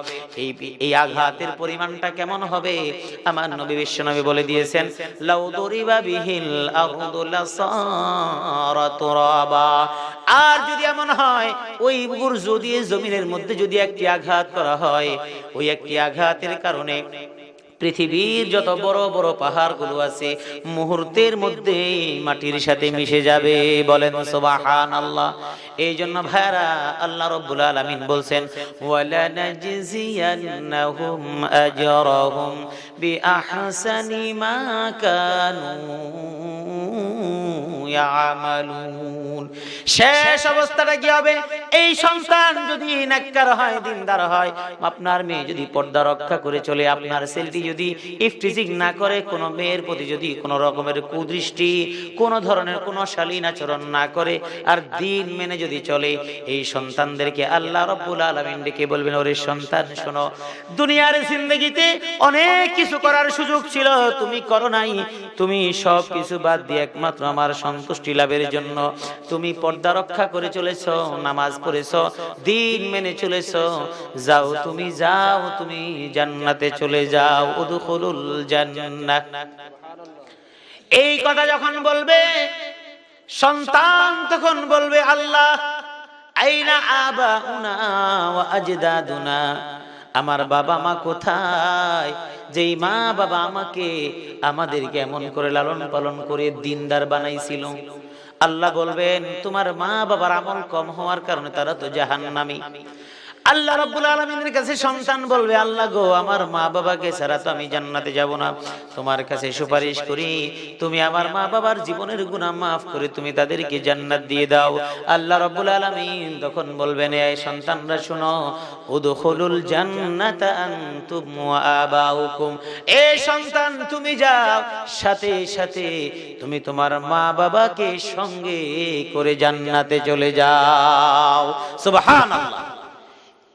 [SPEAKER 1] এই আঘাতের পরিমাণটা কেমন হবে? আমার নবী বিশ্ব নবী বলে দিয়েছেন লাউ দুরিবা বিহিল আরদু লাসারা তুরাবা। আর যদি এমন হয় ওই গুরজু দিয়ে জমিনের মধ্যে যদি একটি আঘাত করা হয়, ওই একটি আঘাতের কারণে পৃথিবীর যত বড় বড় পাহাড়গুলো আছে মুহূর্তের মধ্যে মাটির সাথে মিশে যাবে। বলেন সুবহানাল্লাহ। এই জন্য ভাইরা আল্লাহ রাব্বুল আলামিন বলছেন ওয়ালা নাজিয়ান্নাহুম আজরাহুম বিআহসানি মা কানু ইয়ামালুন। শেষ অবস্থাটা কি হবে? এই সন্তান যদি নেককার হয়, দিনদার হয়, আপনার মেয়ে যদি পর্দা রক্ষা করে চলে, আপনার ছেলেটি যদি ইফতিজিক না করে, কোনো মেয়ের প্রতি যদি কোনো রকমের কুদৃষ্টি, কোনো ধরনের কোনো শালীন আচরণ না করে, আর দিন মেনে যদি চলে, এই সন্তানদেরকে আল্লাহ রাব্বুল আলামিন ডেকে বলবেন ওরে সন্তান শোনো, দুনিয়ার জিন্দেগিতে অনেক কিছু করার সুযোগ ছিল, তুমি করো নাই, তুমি সব কিছু বাদ দিয়ে একমাত্র আমার সন্তুষ্টি লাভের জন্য তুমি পর্দা রক্ষা করে চলেছো, নামাজ পড়েছো, দিন মেনে চলেছো, যাও তুমি যাও, তুমি জান্নাতে চলে যাও, উদখুলুল জান্নাহ। এই কথা যখন বলবে সন্তান, তখন বলবে আল্লাহ আইনা আবাউনা ওয়া আজদাদুনা, আমার বাবা মা কোথায়, যেই মা বাবা আমাদেরকে এমন করে লালন পালন করে দিনদার বানাইছিল। আল্লাহ বলবেন তোমার মা বাবার আমল কম হওয়ার কারণে তারা তো জাহান্নামী। আল্লাহ রাব্বুল আলামিনের কাছে সন্তান বলবে, আল্লাহ গো, আমার মা বাবাকে ছাড়া তো আমি জান্নাতে যাব না, তোমার কাছে সুপারিশ করি তুমি আমার মা বাবার জীবনের গুনাহ মাফ করে তুমি তাদেরকে জান্নাত দিয়ে দাও। আল্লাহ রাব্বুল আলামিন তখন বলবেন, এই সন্তানরা শোনো, উদখুলুল জান্নাতা আনতুম ওয়া আবাউকুম, এই সন্তান তুমি যাও, সাথে সাথে তুমি তোমার মা বাবাকে সঙ্গে করে জান্নাতে চলে যাও। সুবহানাল্লাহ।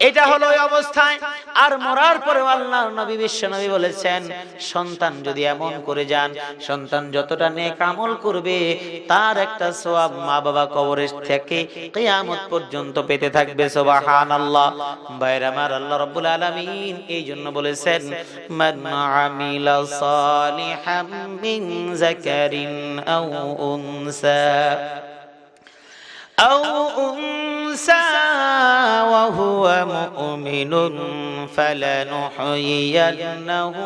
[SPEAKER 1] এটা হলো ওই অবস্থায়। আর মরার পরে আল্লাহর নবী বিশ্ব নবী বলেছেন, সন্তান যদি এমন করে যান, সন্তান যতটা নেক আমল করবে তার একটা সওয়াব মা বাবা কবরে থেকে কিয়ামত পর্যন্ত পেতে থাকবে। সুবহানাল্লাহ। ভাইরা আমার, আল্লাহ রাব্বুল আলামিন এই জন্য বলেছেন, মান আমিলা সালিহাম মিন যাকারিন আও উনসা وهو مؤمن فلنحيينه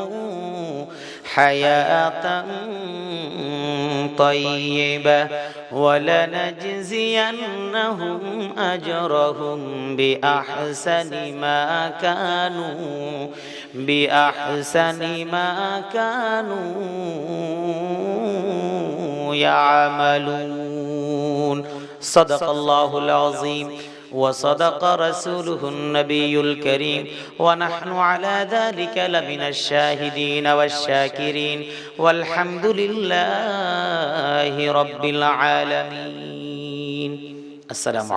[SPEAKER 1] حياة طيبة ولنجزينهم أجرهم بأحسن ما كانوا يعملون. صدق الله العظيم وصدق رسوله النبي الكريم ونحن على ذلك لمن الشاهدين والشاكرين والحمد لله رب العالمين. السلام عليكم.